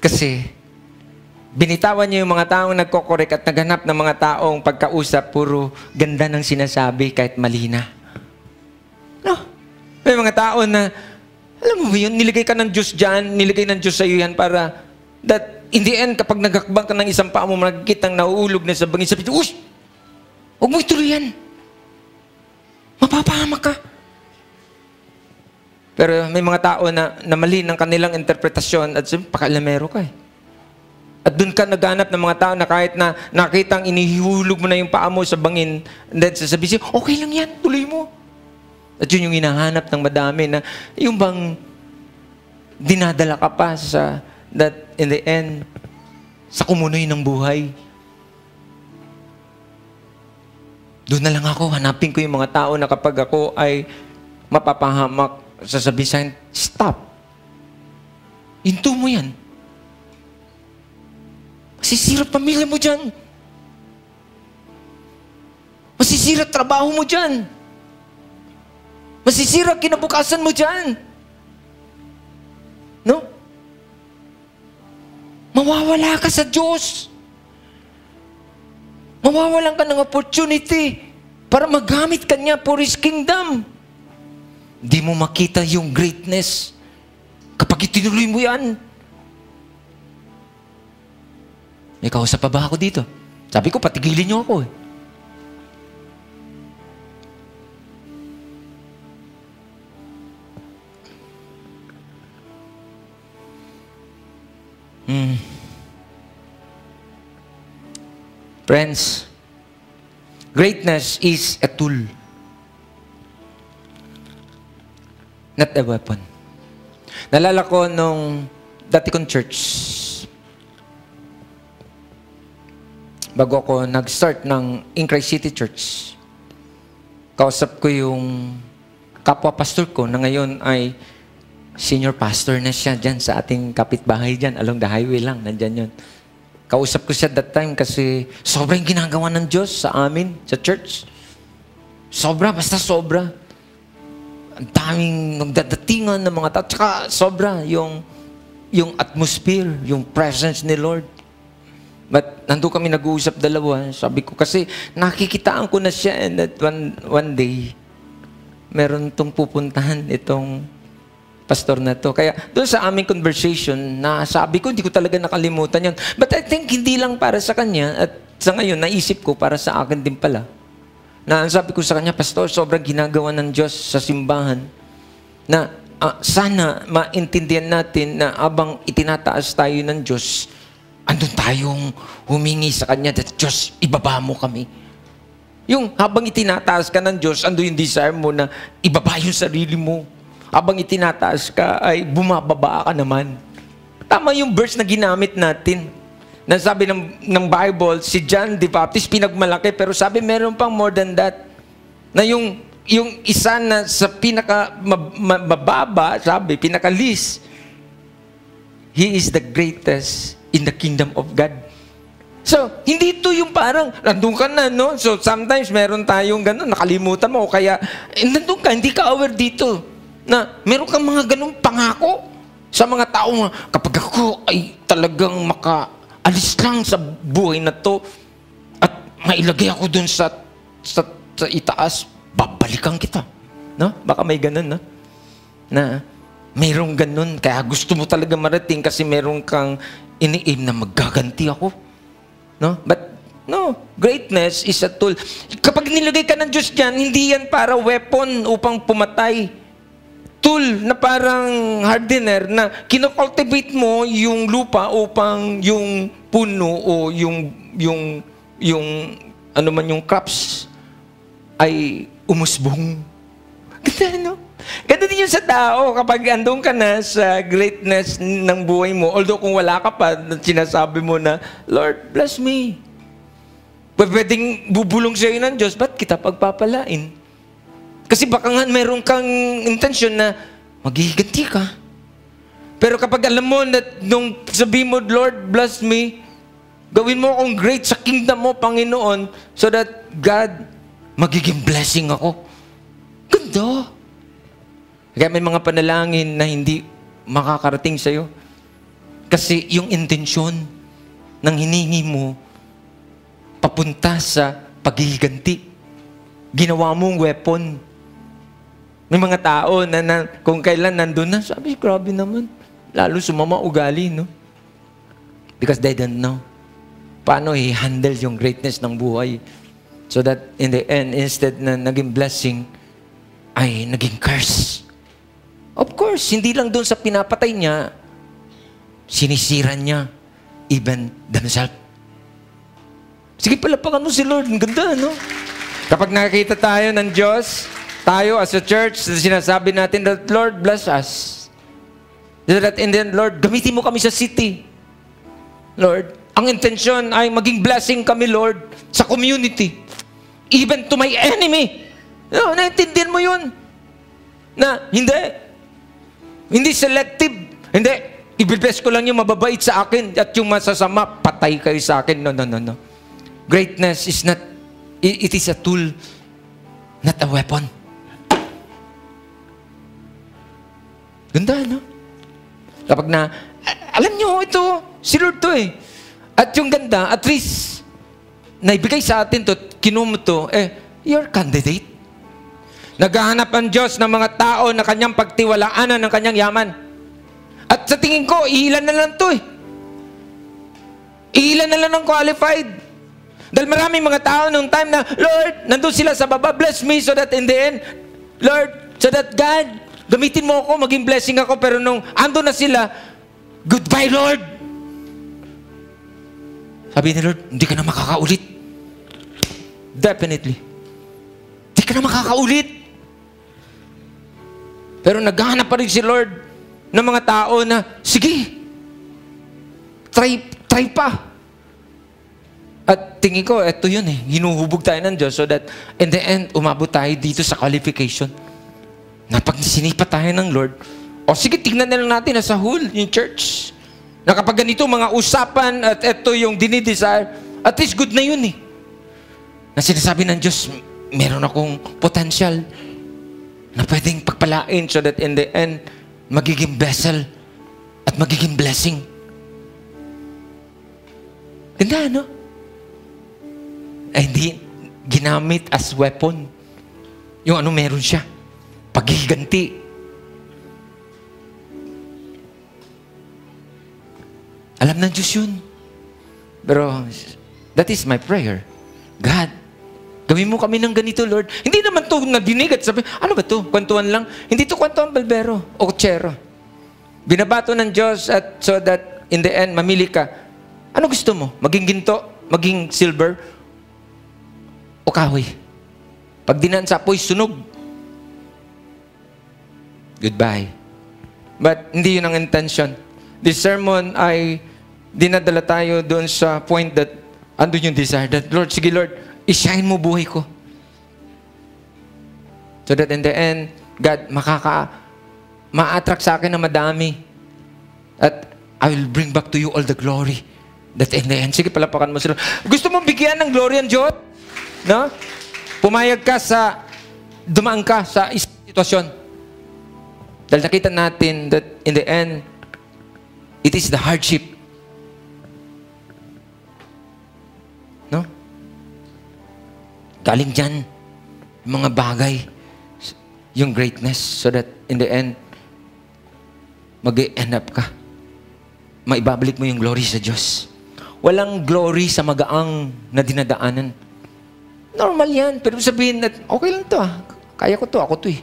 Kasi binitawan niyo yung mga taong nagko-correct at naghanap ng mga taong pagkausap, puro ganda ng sinasabi kahit mali na. No? May mga tao na, alam mo ba yun, niligay ka ng Diyos dyan, niligay ng Diyos sa iyo yan para that in the end, kapag nagakbang ka ng isang paa mo, magkikitang nauulog na sa bangin, sabi, ush! Huwag mo ituloy yan. Mapapahamak ka. Pero may mga tao na mali ng kanilang interpretasyon at sabi, pakalamero ka eh. At doon ka naghanap ng mga tao na kahit na nakitang inihulog mo na yung paa mo sa bangin, and then sasabihin, okay lang yan, tuloy mo. At yun yung hinahanap ng madami na yung bang dinadala ka pa sa that in the end, sa kumunoy ng buhay. Doon na lang ako, hanapin ko yung mga tao na kapag ako ay mapapahamak, sasabihin sa akin, stop. Hinto mo yan. Masisira pamilya mo dyan. Masisira trabaho mo dyan. Masisira kinabukasan mo dyan. No? Mawawala ka sa Diyos. mawawalan ka ng opportunity para magamit ka niya for His kingdom. Di mo makita yung greatness kapag itinuloy mo yan. May kausap pa ba ako dito? Sabi ko, patigilin niyo ako eh. Friends, greatness is a tool, not a weapon. Nalala ko nung dati kong church, bago ako nag-start ng In Christ City Church, kausap ko yung kapwa pastor ko na ngayon ay senior pastor na siya dyan sa ating kapitbahay dyan, along the highway lang, nandyan yun. Kausap ko siya that time kasi sobrang ginagawa ng Diyos sa amin, sa church. Sobra, basta sobra. Ang daming nagdadatingan ng mga tao. Tsaka sobra yung atmosphere, yung presence ni Lord. But nandun kami nag-uusap dalawa. Sabi ko kasi nakikitaan ko na siya and that one day, meron itong pupuntahan itong pastor na to. Kaya doon sa aming conversation, na sabi ko, hindi ko talaga nakalimutan yun. But I think hindi lang para sa kanya at sa ngayon, naisip ko para sa akin din pala. Na sabi ko sa kanya, Pastor, sobrang ginagawa ng Diyos sa simbahan na sana maintindihan natin na abang itinataas tayo ng Diyos, andun tayong humingi sa Kanya that Diyos, ibaba mo kami. Yung habang itinataas ka ng Diyos, andun yung desire mo na ibaba yung sarili mo. Habang itinataas ka, ay bumababa ka naman. Tama yung verse na ginamit natin. Na sabi ng Bible, si John the Baptist pinagmalaki, pero sabi meron pang more than that. Na yung isa na sa pinaka mababa, sabi, pinaka least, he is the greatest in the kingdom of God. So, hindi ito yung parang, nandun ka na, no? So, sometimes meron tayong gano'n, nakalimutan mo, o kaya, nandun ka, hindi ka aware dito. Na meron kang mga ganung pangako sa mga tao nga, kapag ako ay talagang makaalis lang sa buhay na to at mailagay ako dun sa itaas, babalikan kita. No? Baka may ganun, no? Na mayroong ganun, kaya gusto mo talaga marating kasi meron kang ini-aim na maggaganti ako. No? But no, greatness is a tool. Kapag nilagay ka ng Diyos dyan, hindi yan para weapon upang pumatay. Tool na parang hardener na kinocultivate mo yung lupa upang yung puno o yung ano man yung crops ay umusbong. Ganda, no? Ganda din yun sa tao kapag andun ka na sa greatness ng buhay mo. Although kung wala ka pa, sinasabi mo na, Lord, bless me. Pwedeng bubulong sa'yo ng Diyos, ba't kita pagpapalain? Kasi baka nga meron kang intensyon na maghihiganti ka. Pero kapag alam mo na nung sabi mo, Lord, bless me, gawin mo akong great sa kingdom mo, Panginoon, so that God, magiging blessing ako. Ganda. Kaya may mga panalangin na hindi makakarating sa'yo. Kasi yung intensyon ng hiningi mo, papunta sa paghihiganti. Ginawa mong weapon. May mga tao na kung kailan nandun na, sabi, grabe naman. Lalo sumama ugali, no? Because they don't know paano i-handle yung greatness ng buhay. So that in the end, instead na naging blessing, ay naging curse. Of course, hindi lang doon sa pinapatay niya, sinisira niya even themselves. Sige, palapakan mo si Lord. Ang ganda, no? Kapag nakakita tayo ng Diyos, tayo as a church, sinasabi natin that, Lord, bless us. That in the end, Lord, gamitin mo kami sa city. Lord, ang intensyon ay maging blessing kami, Lord, sa community. Even to my enemy. No, naintindihan mo yun? Na, hindi selective. Hindi, i-bless ko lang yung mababait sa akin at yung masasama, patay kayo sa akin. No. Greatness is not, it is a tool, not a weapon. Ganda, no? Kapag na, alam nyo, ito, si Lord to eh. At yung ganda, at least, naibigay sa atin to, kinumuto, you're candidate. Naghahanap ang Diyos ng mga tao na kanyang pagtiwalaanan ng kanyang yaman. At sa tingin ko, ilan na lang to Ilan na lang ang qualified. Dahil maraming mga tao nung time na, Lord, nandun sila sa baba, bless me so that in the end, Lord, so that God, gamitin mo ako, maging blessing ako. Pero nung andun na sila, goodbye, Lord. Sabi ni Lord, hindi ka na makakaulit. Definitely. Hindi ka na makakaulit. Pero naghahanap pa rin si Lord ng mga tao na, sige, try pa. At tingin ko, eto yun hinuhubog tayo ng Diyos so that in the end, umabot tayo dito sa qualification. Na pag sinipa tayo ng Lord, sige, tingnan na lang natin sa whole, yung church. Na kapag ganito, mga usapan at eto yung dinidesire, at least good na yun Na sinasabi ng Diyos, meron akong potential na pwedeng pagpalain so that in the end, magiging vessel at magiging blessing. Ganda, no? Hindi ginamit as weapon. Yung meron siya. Paghiganti. Alam ng Diyos yun. Pero, that is my prayer. God, gawin mo kami ng ganito, Lord. Hindi naman to nadinig at sabi, ano ba to? Kwentuhan lang. Hindi to kwentuhan balbero o kutsero. Binabato ng Diyos at so that in the end, mamili ka. Ano gusto mo? Maging ginto? Maging silver? O kahoy? Pag dinaan sa apoy, sunog. Goodbye. But hindi yun ang intention. This sermon ay dinadala tayo doon sa point that andun yung desire that, Lord, sige Lord, i-shine mo buhay ko. So that in the end, God, ma-attract sa akin na madami. At I will bring back to you all the glory. That in the end, sige, palapakan mo sila. Gusto mong bigyan ng glory ang Diyos? No? Pumayag ka dumaan ka sa isang sitwasyon. Dahil nakita natin that in the end, it is the hardship. No? Galing dyan, yung mga bagay, yung greatness, so that in the end, mag-end up ka. Maibabalik mo yung glory sa Diyos. Walang glory sa magaang na dinadaanan. Normal yan. Pero sabihin na, okay lang to kaya ko to, ako to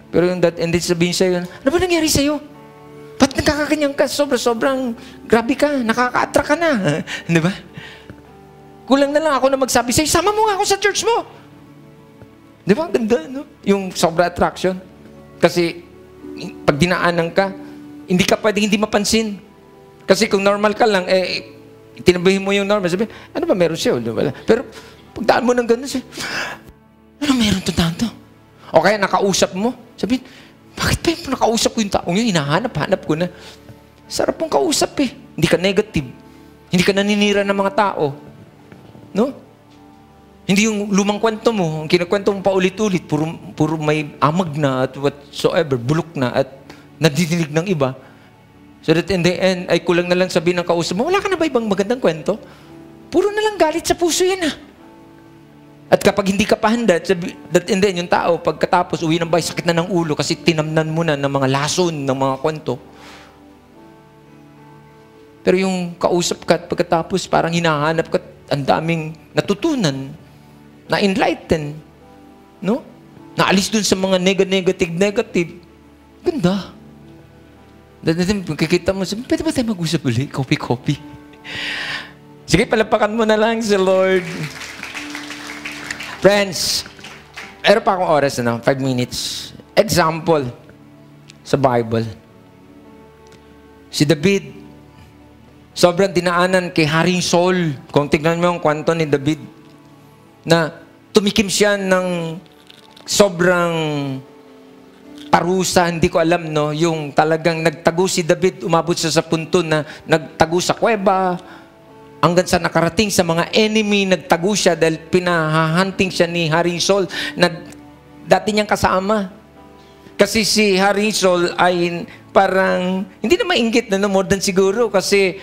Pero yung that, and then sabihin sa'yo, ano ba nangyari sa'yo? Ba't nagkakaganyan ka? Sobrang grabe ka. Nakaka-attract ka na. Di ba? Kulang na lang ako na magsabi sa'yo, sama mo nga ako sa church mo. Di ba? Ganda, no? Yung sobra attraction. Kasi, pag dinaanan ka, hindi ka pwedeng hindi mapansin. Kasi kung normal ka lang, tinabihin mo yung normal. Sabi, ano ba meron siya? Wala. Pero, pagdaan mo ng gano'n siya, ano meron to tanto? O kaya nakausap mo, sabihin, bakit pa yung nakausap ko yung taong yun? Hinahanap ko na. Sarap pong kausap Hindi ka negative. Hindi ka naninira ng mga tao. No? Hindi yung lumang kwento mo, ang kinakwento mo pa ulit-ulit, puro may amag na at whatsoever, bulok na at nadidinig ng iba. So that in the end, ay kulang na lang sabihin ng kausap mo, wala ka na ba ibang magandang kwento? Puro na lang galit sa puso yan At kapag hindi ka pa handa, that in the end, yung tao, pagkatapos uwi ng bahay, sakit na ng ulo kasi tinamnan mo na ng mga lason, ng mga kwento. Pero yung kausap ka at pagkatapos parang hinahanap ka ang daming natutunan, na-enlighten, no? Naalis dun sa mga negative. Ganda. Dahil kikita mo, pwede ba tayo mag-usap ulit? Copy. Sige, palapakan mo na lang si Lord. Friends, meron pa akong oras 5 minutes. Example sa Bible. Si David, sobrang dinaanan kay Haring Saul. Kung tignan mo yung kwento ni David, na tumikim siya ng sobrang parusa, hindi ko alam, no? Yung talagang nagtago si David, umabot siya sa punto na nagtago sa kuweba, hanggang sa nakarating sa mga enemy, nagtago siya dahil pinahahunting siya ni Haring Saul na dati niyang kasama. Kasi si Haring Saul ay parang, hindi na mainggit na more than siguro kasi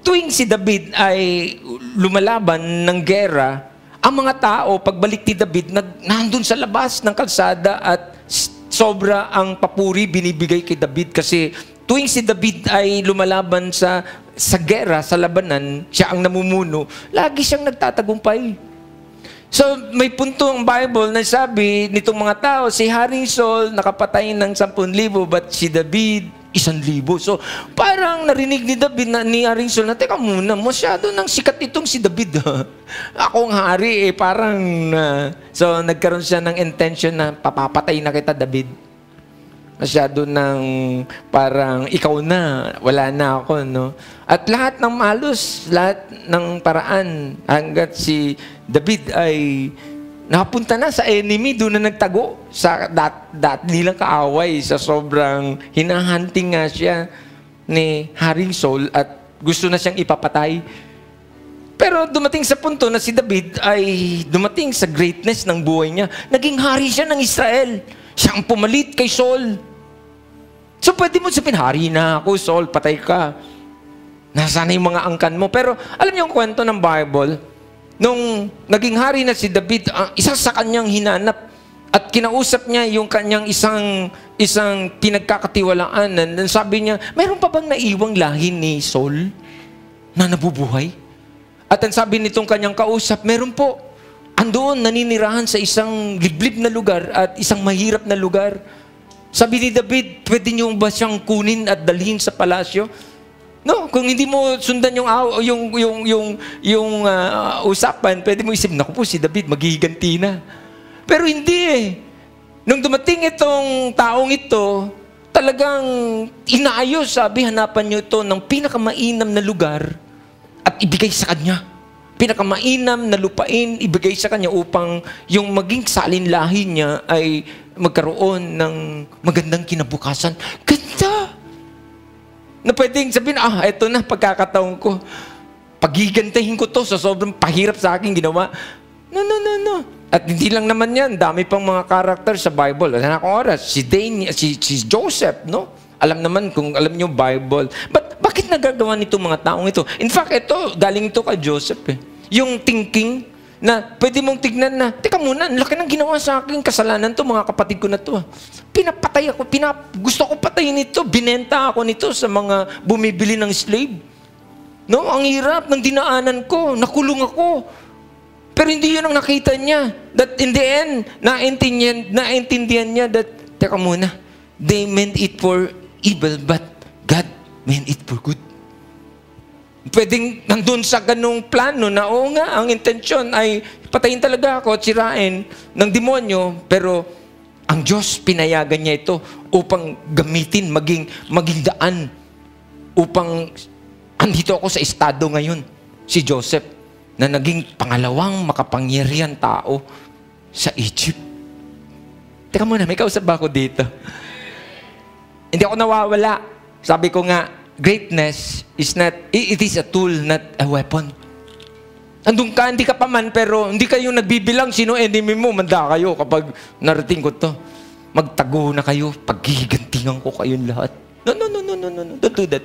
tuwing si David ay lumalaban ng gera, Ang mga tao, pagbalik ni David, nandun sa labas ng kalsada at sobra ang papuri binibigay kay David kasi tuwing si David ay lumalaban sa gera, sa labanan, siya ang namumuno, lagi siyang nagtatagumpay. So, may punto ang Bible na sabi nitong mga tao, si Haring Saul nakapatay ng 10,000, but si David, 1,000. So, parang narinig ni David ni Haring Saul na, teka muna, masyado nang sikat itong si David. Akong hari parang... so, nagkaroon siya ng intention na papapatay na kita, David. Masyado nang parang ikaw na, wala na ako, no? At lahat ng malos, lahat ng paraan, hanggat si David ay napunta na sa enemy, doon na nagtago sa nilang kaaway, sa sobrang hinahunting nga siya ni Haring Saul at gusto na siyang ipapatay. Pero dumating sa punto na si David ay dumating sa greatness ng buhay niya. Naging hari siya ng Israel. Siya ang pumalit kay Saul. So pwede mo sabihin, hari na ako, Saul, patay ka. Nasaan yung mga angkan mo? Pero alam niyo yung kwento ng Bible, nung naging hari na si David, isa sa kanyang hinanap at kinausap niya yung kanyang isang pinagkakatiwalaan. And sabi niya, mayroon pa bang naiwang lahi ni Saul na nabubuhay? At ang sabi nitong kanyang kausap, meron po. Andoon, naninirahan sa isang liblib na lugar at isang mahirap na lugar. Sabi ni David, pwede niyo ba siyang kunin at dalhin sa palasyo? No, kung hindi mo sundan yung usapan, pwede mo isip, naku po si David, maghihiganti na. Pero hindi eh. Nung dumating itong taong ito, talagang inaayos, sabi, hanapan niyo ito ng pinakamainam na lugar at ibigay sa kanya. Pinakamainam na lupain, ibigay sa kanya upang yung maging salinlahi niya ay magkaroon ng magandang kinabukasan. Ganda! Na pwedeng sabihin, eto na, pagkakataon ko. Paghigantahin ko to sa sobrang pahirap sa aking ginawa. No. At hindi lang naman yan, dami pang mga character sa Bible. Wala na akong oras. Si Joseph, no? Alam naman kung alam niyo Bible. But bakit nagagawa nito mga taong ito? In fact, ito, galing ito kay Joseph eh. Yung thinking na pwede mong tignan na, teka muna, laki ng ginawa sa akin, kasalanan to, mga kapatid ko na to. Pinapatay ako, gusto ko patayin ito, binenta ako nito sa mga bumibili ng slave. No, ang hirap ng dinaanan ko, nakulong ako. Pero hindi yun ang nakita niya. That in the end, naintindihan niya that, teka muna, they meant it for evil, but God meant it for good. Pwedeng nandun sa ganung plano na, oo nga, ang intensyon ay patayin talaga ako at sirain ng demonyo, pero ang Diyos pinayagan niya ito upang gamitin, maging daan upang andito ako sa estado ngayon, si Joseph, na naging pangalawang makapangyarihan tao sa Egypt. Teka muna, may kausap ba ako dito? Hindi ako nawawala. Sabi ko nga, greatness is not, it is a tool, not a weapon. Andun ka, hindi ka pa man, pero hindi kayo nagbibilang sino enemy mo, manda kayo kapag narating ko to. Magtago na kayo, paghihigantingan ko kayong lahat. No, don't do that.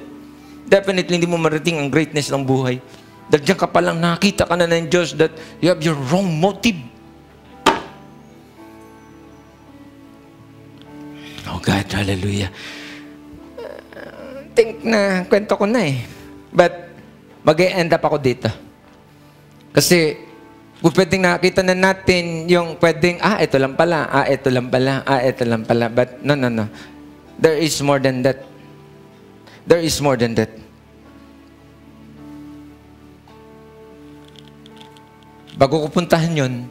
Definitely hindi mo marating ang greatness ng buhay. Dahil diyan ka palang nakita ka na ng Diyos that you have your wrong motive. Oh God, hallelujah. Think na, kwento ko na eh. But, mag-e-end up ako dito. Kasi, kung pwedeng nakita na natin yung pwedeng, ito lang pala, ito lang pala, ito lang pala. But, no. There is more than that. There is more than that. Bago ko puntahan yun,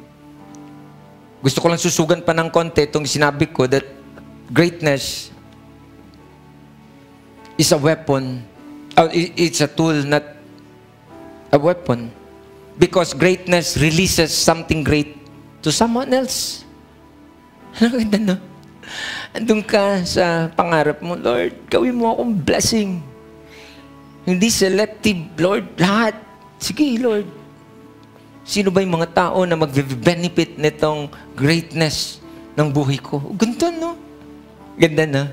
gusto ko lang susugan pa ng konti itong sinabi ko that greatness is a weapon. It's a tool, not a weapon. Because greatness releases something great to someone else. Ano ganda, no? Andun ka sa pangarap mo, Lord, gawin mo akong blessing. Hindi selective, Lord, lahat. Sige, Lord. Sino ba yung mga tao na mag-benefit nitong greatness ng buhay ko? Ganda, no? Ganda, no?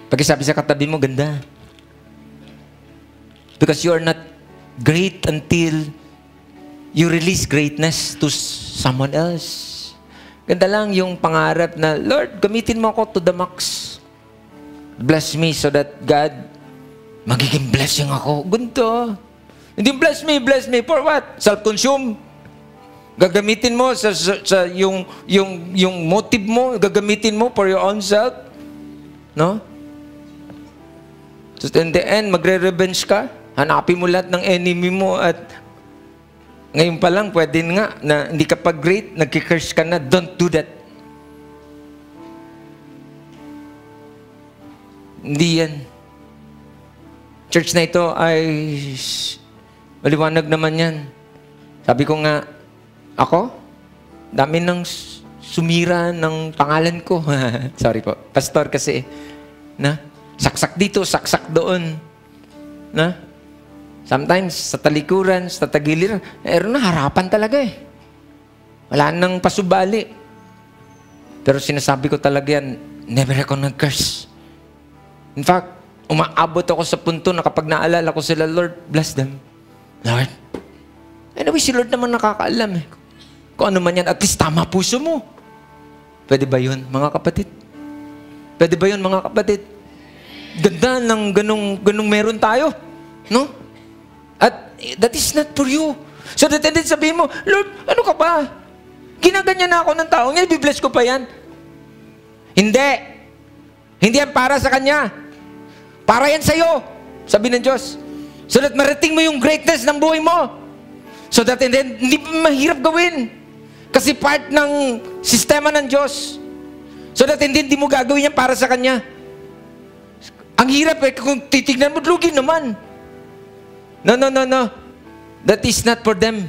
Pagkasabi sa katabi mo, ganda. Because you are not great until you release greatness to someone else. Ganda lang yung pangarap na, Lord, gamitin mo ako to the max. Bless me so that God, magiging blessing ako. Ganito. Hindi bless me for what? Self-consume. Gagamitin mo sa yung motive mo, gagamitin mo for your own self. No? So in the end, magre-revenge ka. Hanapin mo lahat ng enemy mo at ngayon pa lang, pwede nga na hindi ka pa great, nagki-curse ka na. Don't do that. Hindi yan. Church na ito ay maliwanag naman yan. Sabi ko nga, ako, dami nang sumira ng pangalan ko. Sorry po. Pastor kasi, na, saksak dito, saksak doon. Na? Sometimes, sa talikuran, sa tagiliran, na harapan talaga eh. Wala nang pasubali. Pero sinasabi ko talaga yan, never ako nag-curse. In fact, umaabot ako sa punto na kapag naalala ko sila, Lord, bless them. Lord. Anyway, si Lord naman nakakaalam eh. Kung ano man yan, at least tama puso mo. Pwede ba yun, mga kapatid? Pwede ba yun, mga kapatid? Ganda ng ganong meron tayo. No? At that is not for you. So that and then sabihin mo, Lord, ano ka ba? Ginaganyan na ako ng tao. Ngayon, bibless ko pa yan. Hindi. Hindi yan para sa Kanya. Para yan sa'yo. Sabi ng Diyos. So that marating mo yung greatness ng buhay mo. So that and then, hindi mahirap gawin. Kasi part ng sistema ng Diyos. So that and then, hindi mo gagawin yan para sa Kanya. Ang hirap eh, kung titignan mo, lugi naman. No. That is not for them.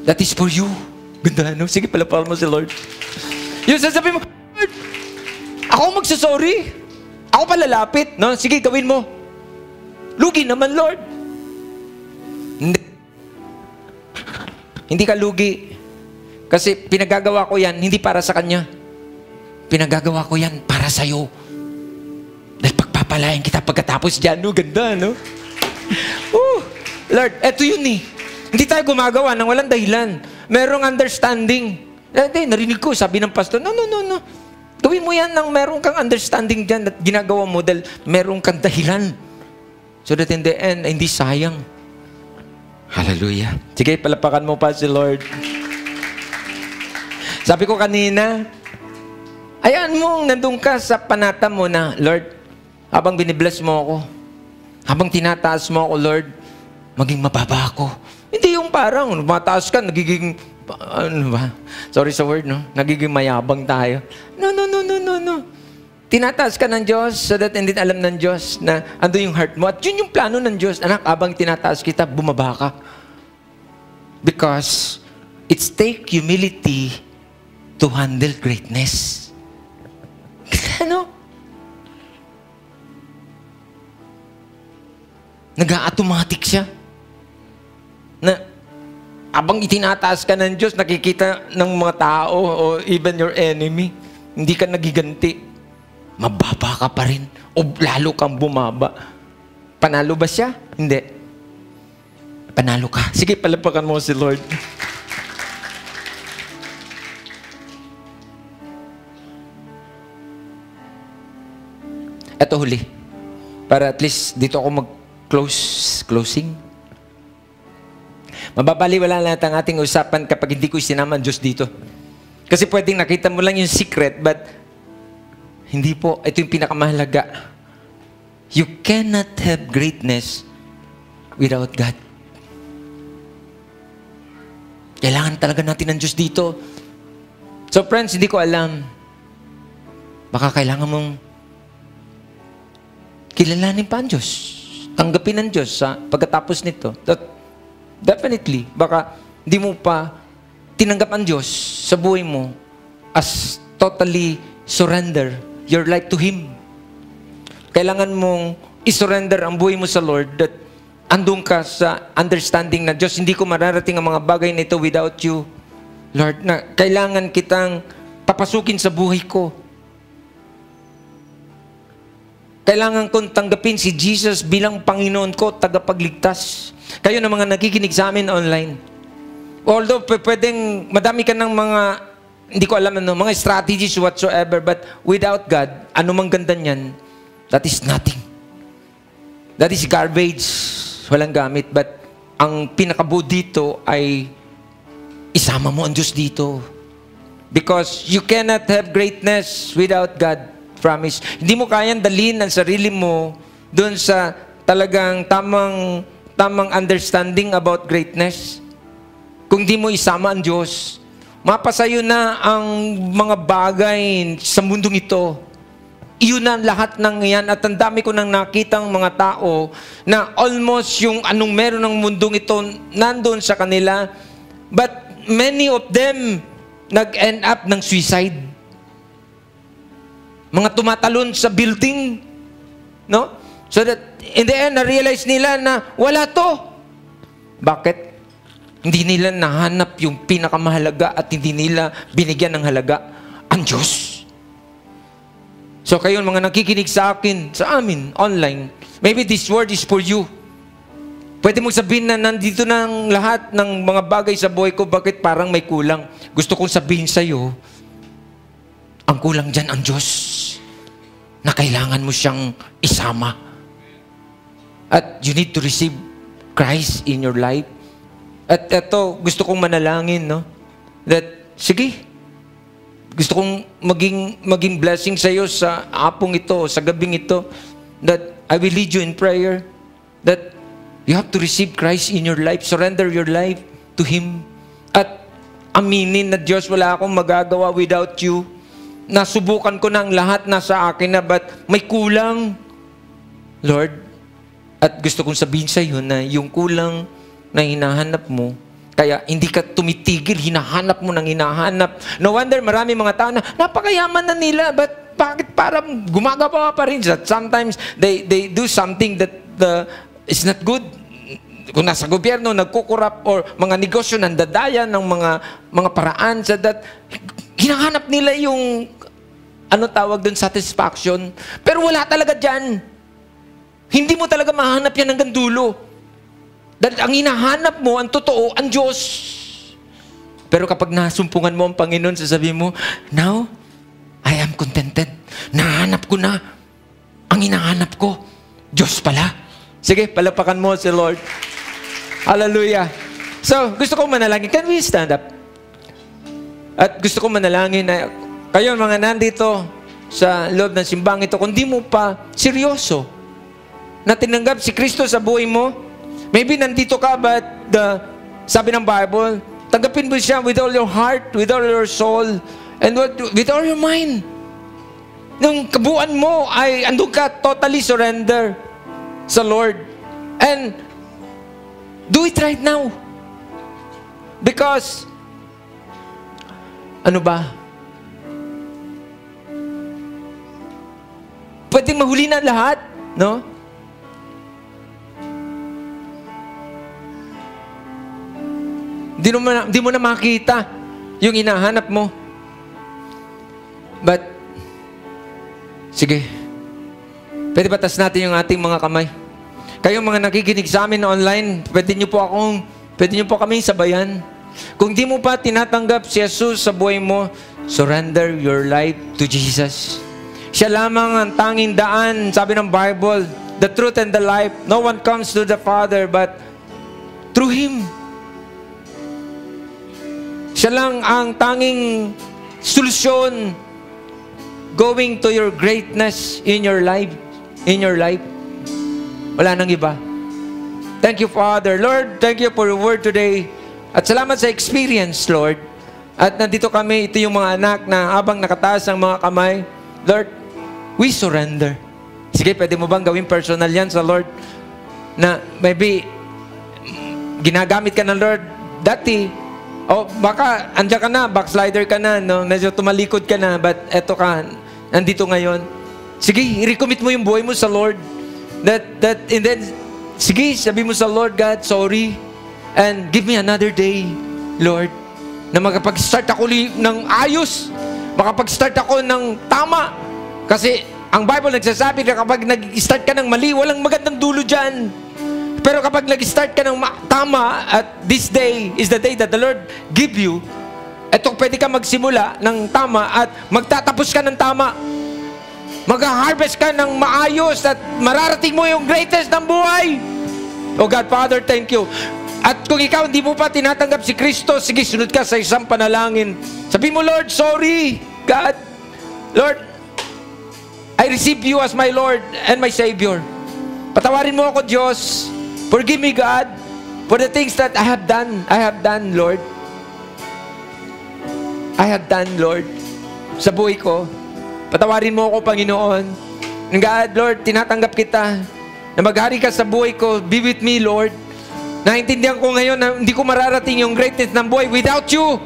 That is for you. Ganda, no? Sige, palapakan mo si Lord. Yung sasabihin mo, Lord, ako magsasorry. Ako palalapit. No? Sige, gawin mo. Lugi naman, Lord. Hindi. Hindi ka lugi. Kasi pinagagawa ko yan, hindi para sa Kanya. Pinagagawa ko yan para sa'yo. Dahil pagpapalayan kita pagkatapos dyan. No? Ganda, no? Lord, eto yun eh. Hindi tayo gumagawa ng walang dahilan. Merong understanding. Narinig ko, sabi ng pastor, no. Gawin mo yan nang meron kang understanding dyan at ginagawa mo dahil meron kang dahilan. So that in the end, hindi sayang. Hallelujah. Sige, palapakan mo pa si Lord. Sabi ko kanina, ayan mo, nandun ka sa panata mo na, Lord, habang binibless mo ako, habang tinataas mo ako, Lord, maging mababa ako. Hindi yung parang, mataas ka, nagiging, ano ba? Sorry sa word, no? Nagiging mayabang tayo. No. Tinataas ka ng Diyos so that hindi alam ng Diyos na ando yung heart mo. At yun yung plano ng Diyos. Anak, habang tinataas kita, bumaba ka. Because it's take humility to handle greatness. Ano? Nag-automatic siya. Na abang itinataas ka ng Diyos, nakikita ng mga tao o even your enemy, hindi ka nagiganti. Mababa ka pa rin. O lalo kang bumaba. Panalo ba siya? Hindi. Panalo ka. Sige, palapakan mo si Lord. Ito huli. Para at least dito ako closing. Mababaliwala lahat ang ating usapan kapag hindi ko isinama ang Diyos dito. Kasi pwedeng nakita mo lang yung secret, but hindi po. Ito yung pinakamahalaga. You cannot have greatness without God. Kailangan talaga natin ng Diyos dito. So friends, hindi ko alam. Baka kailangan mong kilalanin pa ang Diyos. Tanggapin ng Diyos sa pagkatapos nito. Definitely, baka hindi mo pa tinanggap ang Diyos sa buhay mo as totally surrender your life to Him. Kailangan mong isurrender ang buhay mo sa Lord that andun ka sa understanding na Diyos, hindi ko mararating ang mga bagay na ito without you. Lord, na kailangan kitang papasukin sa buhay ko. Kailangan kong tanggapin si Jesus bilang Panginoon ko, tagapagligtas. Kayo na mga nakikinig sa amin online, although pwedeng madami ka ng mga, hindi ko alam ano, mga strategies whatsoever, but without God, anumang ganda niyan, that is nothing. That is garbage. Walang gamit. But ang pinakabuo dito ay isama mo ang Diyos dito. Because you cannot have greatness without God. Promise. Hindi mo kayang dalhin ang sarili mo doon sa talagang tamang understanding about greatness. Kung di mo isama ang Diyos, mapasayo na ang mga bagay sa mundong ito. Iyon na lahat ng yan. At ang dami ko nang nakitang mga tao na almost yung anong meron ng mundong ito nandun sa kanila. But many of them nag-end up ng suicide. Mga tumatalon sa building. No? So that in the end, na-realize nila na wala to. Bakit? Hindi nila nahanap yung pinakamahalaga at hindi nila binigyan ng halaga ang Diyos. So kayo mga nakikinig sa akin, sa amin, online, maybe this word is for you. Pwede mong sabihin na nandito na ang lahat ng mga bagay sa buhay ko, bakit parang may kulang? Gusto kong sabihin sa iyo, ang kulang dyan ang Diyos na kailangan mo siyang isama. At you need to receive Christ in your life. At ito, gusto kong manalangin, no? That, sige, gusto kong maging blessing sa iyo sa apong ito, sa gabing ito, that I will lead you in prayer, that you have to receive Christ in your life, surrender your life to Him, at aminin na Diyos, wala akong magagawa without you. Nasubukan ko na ang lahat nasa akin na, but may kulang, Lord. At gusto kong sabihin sa iyo na yung kulang na hinahanap mo, kaya hindi ka tumitigil, hinahanap mo ng hinahanap. No wonder marami mga tao na napakayaman na nila, but bakit parang gumagawa pa rin? Sometimes they do something that is not good. Kung nasa gobyerno, nagkukurap, or mga negosyo, nandadaya ng mga paraan sa that, hinahanap nila yung tawag doon, satisfaction. Pero wala talaga dyan. Hindi mo talaga mahanap yan hanggang dulo. Dahil ang hinahanap mo, ang totoo, ang Diyos. Pero kapag nasumpungan mo ang Panginoon, sasabihin mo, now, I am contented. Nahanap ko na. Ang hinahanap ko, Diyos pala. Sige, palapakan mo si Lord. Hallelujah. So, gusto kong manalangin. Can we stand up? At gusto kong manalangin na kayo mga nandito sa loob ng simbang ito, kung di mo pa seryoso na tinanggap si Kristo sa buhay mo, maybe nandito ka, but sabi ng Bible, tanggapin mo siya with all your heart, with all your soul, and with all your mind. Nung kabuuan mo ay andun ka, totally surrender sa Lord. And do it right now. Because, ano ba? Pwedeng mahuli na lahat, no? Di mo na makita yung hinahanap mo. But, sige. Pwede batas natin yung ating mga kamay. Kayong mga nakikinig sa amin online, pwede nyo po kaming sabayan. Kung di mo pa tinatanggap si Jesus sa buhay mo, surrender your life to Jesus. Siya lamang ang tanging daan, sabi ng Bible, the truth and the life. No one comes to the Father but through Him. Siya lang ang tanging solusyon going to your greatness in your life. In your life. Wala nang iba. Thank you, Father. Lord, thank you for your word today. At salamat sa experience, Lord. At nandito kami, ito yung mga anak na habang nakataas ang mga kamay, Lord, we surrender. Sige, pwede mo bang gawin personal yan sa Lord? Na maybe ginagamit ka ng Lord dati, o baka andyan ka na, backslider ka na, no? Medyo tumalikod ka na, but eto ka, nandito ngayon. Sige, i-recommit mo yung buhay mo sa Lord. And then, sige, sabi mo sa Lord, God, sorry. And give me another day, Lord, na makapag-start ako ng ayos. Makapag-start ako ng tama. Kasi, ang Bible nagsasabi na kapag nag-start ka ng mali, walang magandang dulo dyan. Pero kapag nag-start ka ng tama, at this day is the day that the Lord give you, eto pwede ka magsimula ng tama at magtatapos ka ng tama. Mag-harvest ka ng maayos at mararating mo yung greatest ng buhay. Oh God, Father, thank you. At kung ikaw hindi mo pa tinatanggap si Kristo, sige, sunod ka sa isang panalangin. Sabi mo, Lord, sorry, God. Lord, I receive you as my Lord and my Savior. Patawarin mo ako, Diyos. Forgive me, God, for the things that I have done. I have done, Lord. I have done, Lord, sa buhay ko. Patawarin mo ako, Panginoon. And God, Lord, tinatanggap kita na maghari ka sa buhay ko. Be with me, Lord. Naintindihan ko ngayon na hindi ko mararating yung greatness ng buhay without you.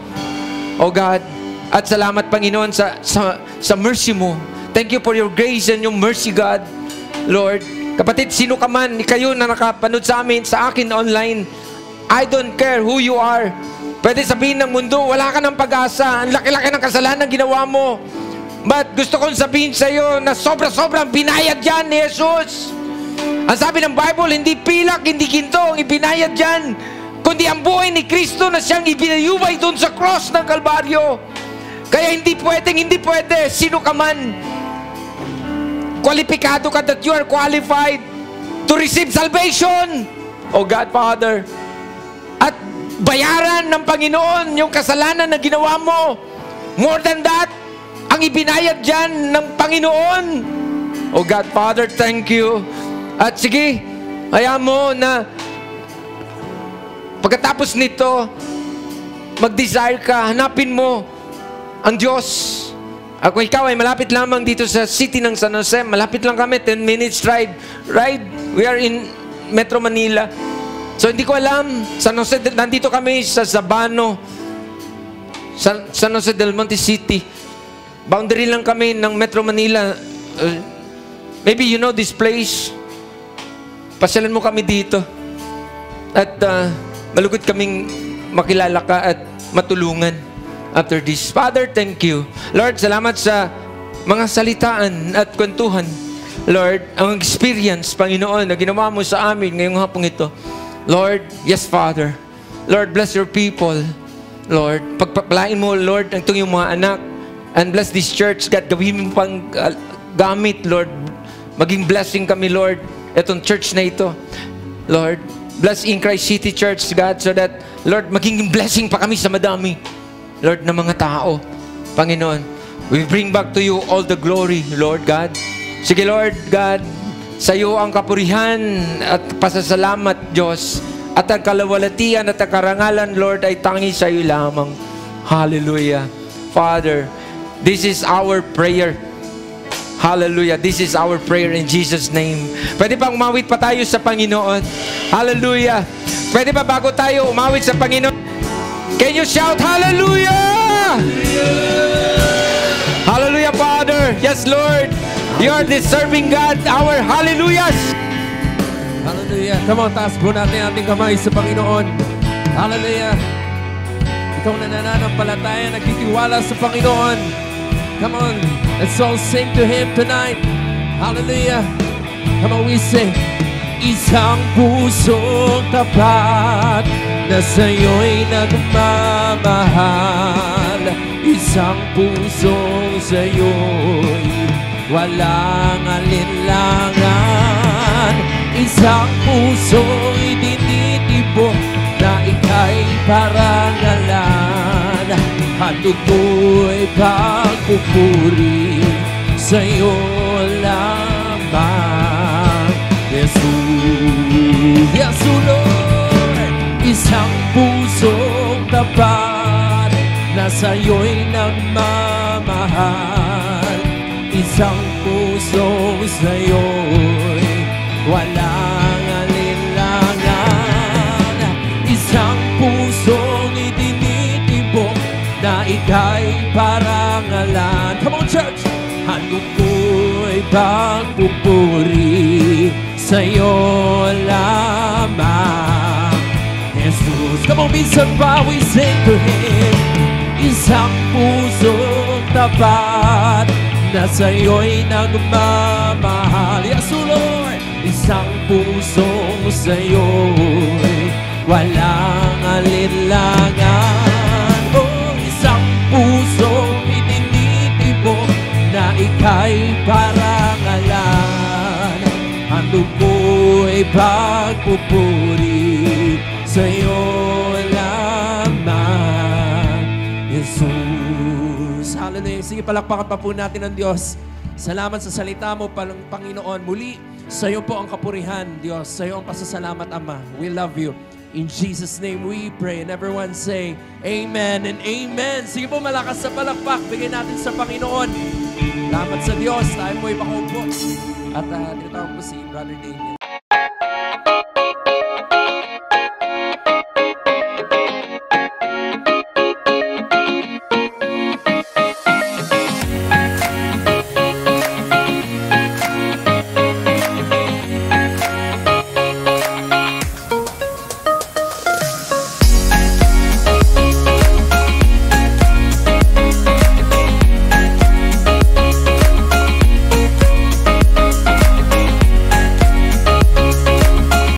Oh God, at salamat, Panginoon, sa mercy mo. Thank you for your grace and your mercy, God. Lord, kapatid, sino ka man, kayo na nakapanood sa amin, sa akin online, I don't care who you are. Pwede sabihin ng mundo, wala ka ng pag-asa. Ang laki-laki ng kasalanan ginawa mo. But gusto kong sabihin sa iyo na sobra-sobrang binayad dyan ni Jesus. Ang sabi ng Bible, hindi pilak, hindi ginto ang ibinayad dyan, kundi ang buhay ni Kristo na siyang ibinayubay doon sa cross ng Kalbaryo. Kaya hindi pwede, sino ka man, kwalipikado ka that you are qualified to receive salvation. Oh God, Father, at bayaran ng Panginoon yung kasalanan na ginawa mo. More than that, ang ibinayad dyan ng Panginoon. Oh God, Father, thank you. At sige, hayaan mo na pagkatapos nito, mag-desire ka, hanapin mo ang Diyos. Kung ikaw ay malapit lamang dito sa city ng San Jose, malapit lang kami, 10 minutes ride. We are in Metro Manila. So hindi ko alam, San Jose, nandito kami sa Zabano, San Jose del Monte City. Boundary lang kami ng Metro Manila. Maybe you know this place. Pasyalan mo kami dito. At malugod kaming makilala ka at matulungan after this. Father, thank you. Lord, salamat sa mga salitaan at kwentuhan. Lord, ang experience, Panginoon, na ginawa mo sa amin ngayong hapong ito. Lord, yes, Father. Lord, bless your people. Lord, pagpapalain mo, Lord, ang itong yung mga anak. And bless this church, God. Gawin mo pang gamit, Lord. Maging blessing kami, Lord, itong church na ito. Lord, bless in Christ City Church, God, so that, Lord, maging blessing pa kami sa madami, Lord, ng mga tao. Panginoon, we bring back to you all the glory, Lord God. Sige, Lord God, sa iyo ang kapurihan at pasasalamat, Diyos, at ang kalawalatian at ang karangalan, Lord, ay tangi sa iyo lamang. Hallelujah. Father, this is our prayer. Hallelujah. This is our prayer in Jesus' name. Pwede bang umawit pa tayo sa Panginoon? Hallelujah. Pwede ba bago tayo umawit sa Panginoon? Can you shout hallelujah? Hallelujah, Father. Yes, Lord. You are deserving God, our hallelujahs. Hallelujah. Come on, taas po natin ating kamay sa Panginoon. Hallelujah. Ikaw na nananampalataya, nagtitiwala sa Panginoon. Come on, let's all sing to Him tonight. Hallelujah. Come on, we sing. Isang pusong tapat na sa'yo'y nagmamahal. Isang pusong sa'yo'y walang alinlangan. Isang pusong itinitibok na ika'y parangalan. At ako'y pagpupuri sa'yo lamang, Jesus. Yes, O Lord. Isang pusong tapat na sa'yo'y nagmamahal. Isang pusong sa'yo'y walang alinlangan. Isang pusong itinitibok na ika'y parangalan. Come on, church! Handog ko'y pagpupuri sa'yo lamang, Jesus. Come on, minsan pa we sing to Him. Isang pusong tapat na sa'yo'y nagmamahal. Yes, O Lord. Isang pusong sa'yo'y walang alinlangan. Oh, isang puso itinitibok na ika'y parangalan. Ang dugo'y pagpupuri sa'yo lamang, Jesus. Hallelujah. Sige, palakpakan pa po natin ang Diyos. Salamat sa salita mo, Panginoon. Muli, sa'yo po ang kapurihan, Diyos. Sa'yo ang pasasalamat, Ama. We love you. In Jesus' name we pray. And everyone say, Amen and Amen. Sige po, malakas sa palakpak. Bigyan natin sa Panginoon. Salamat sa Diyos. Tayo po'y makaupo. At tinatawag po si Brother Daniel.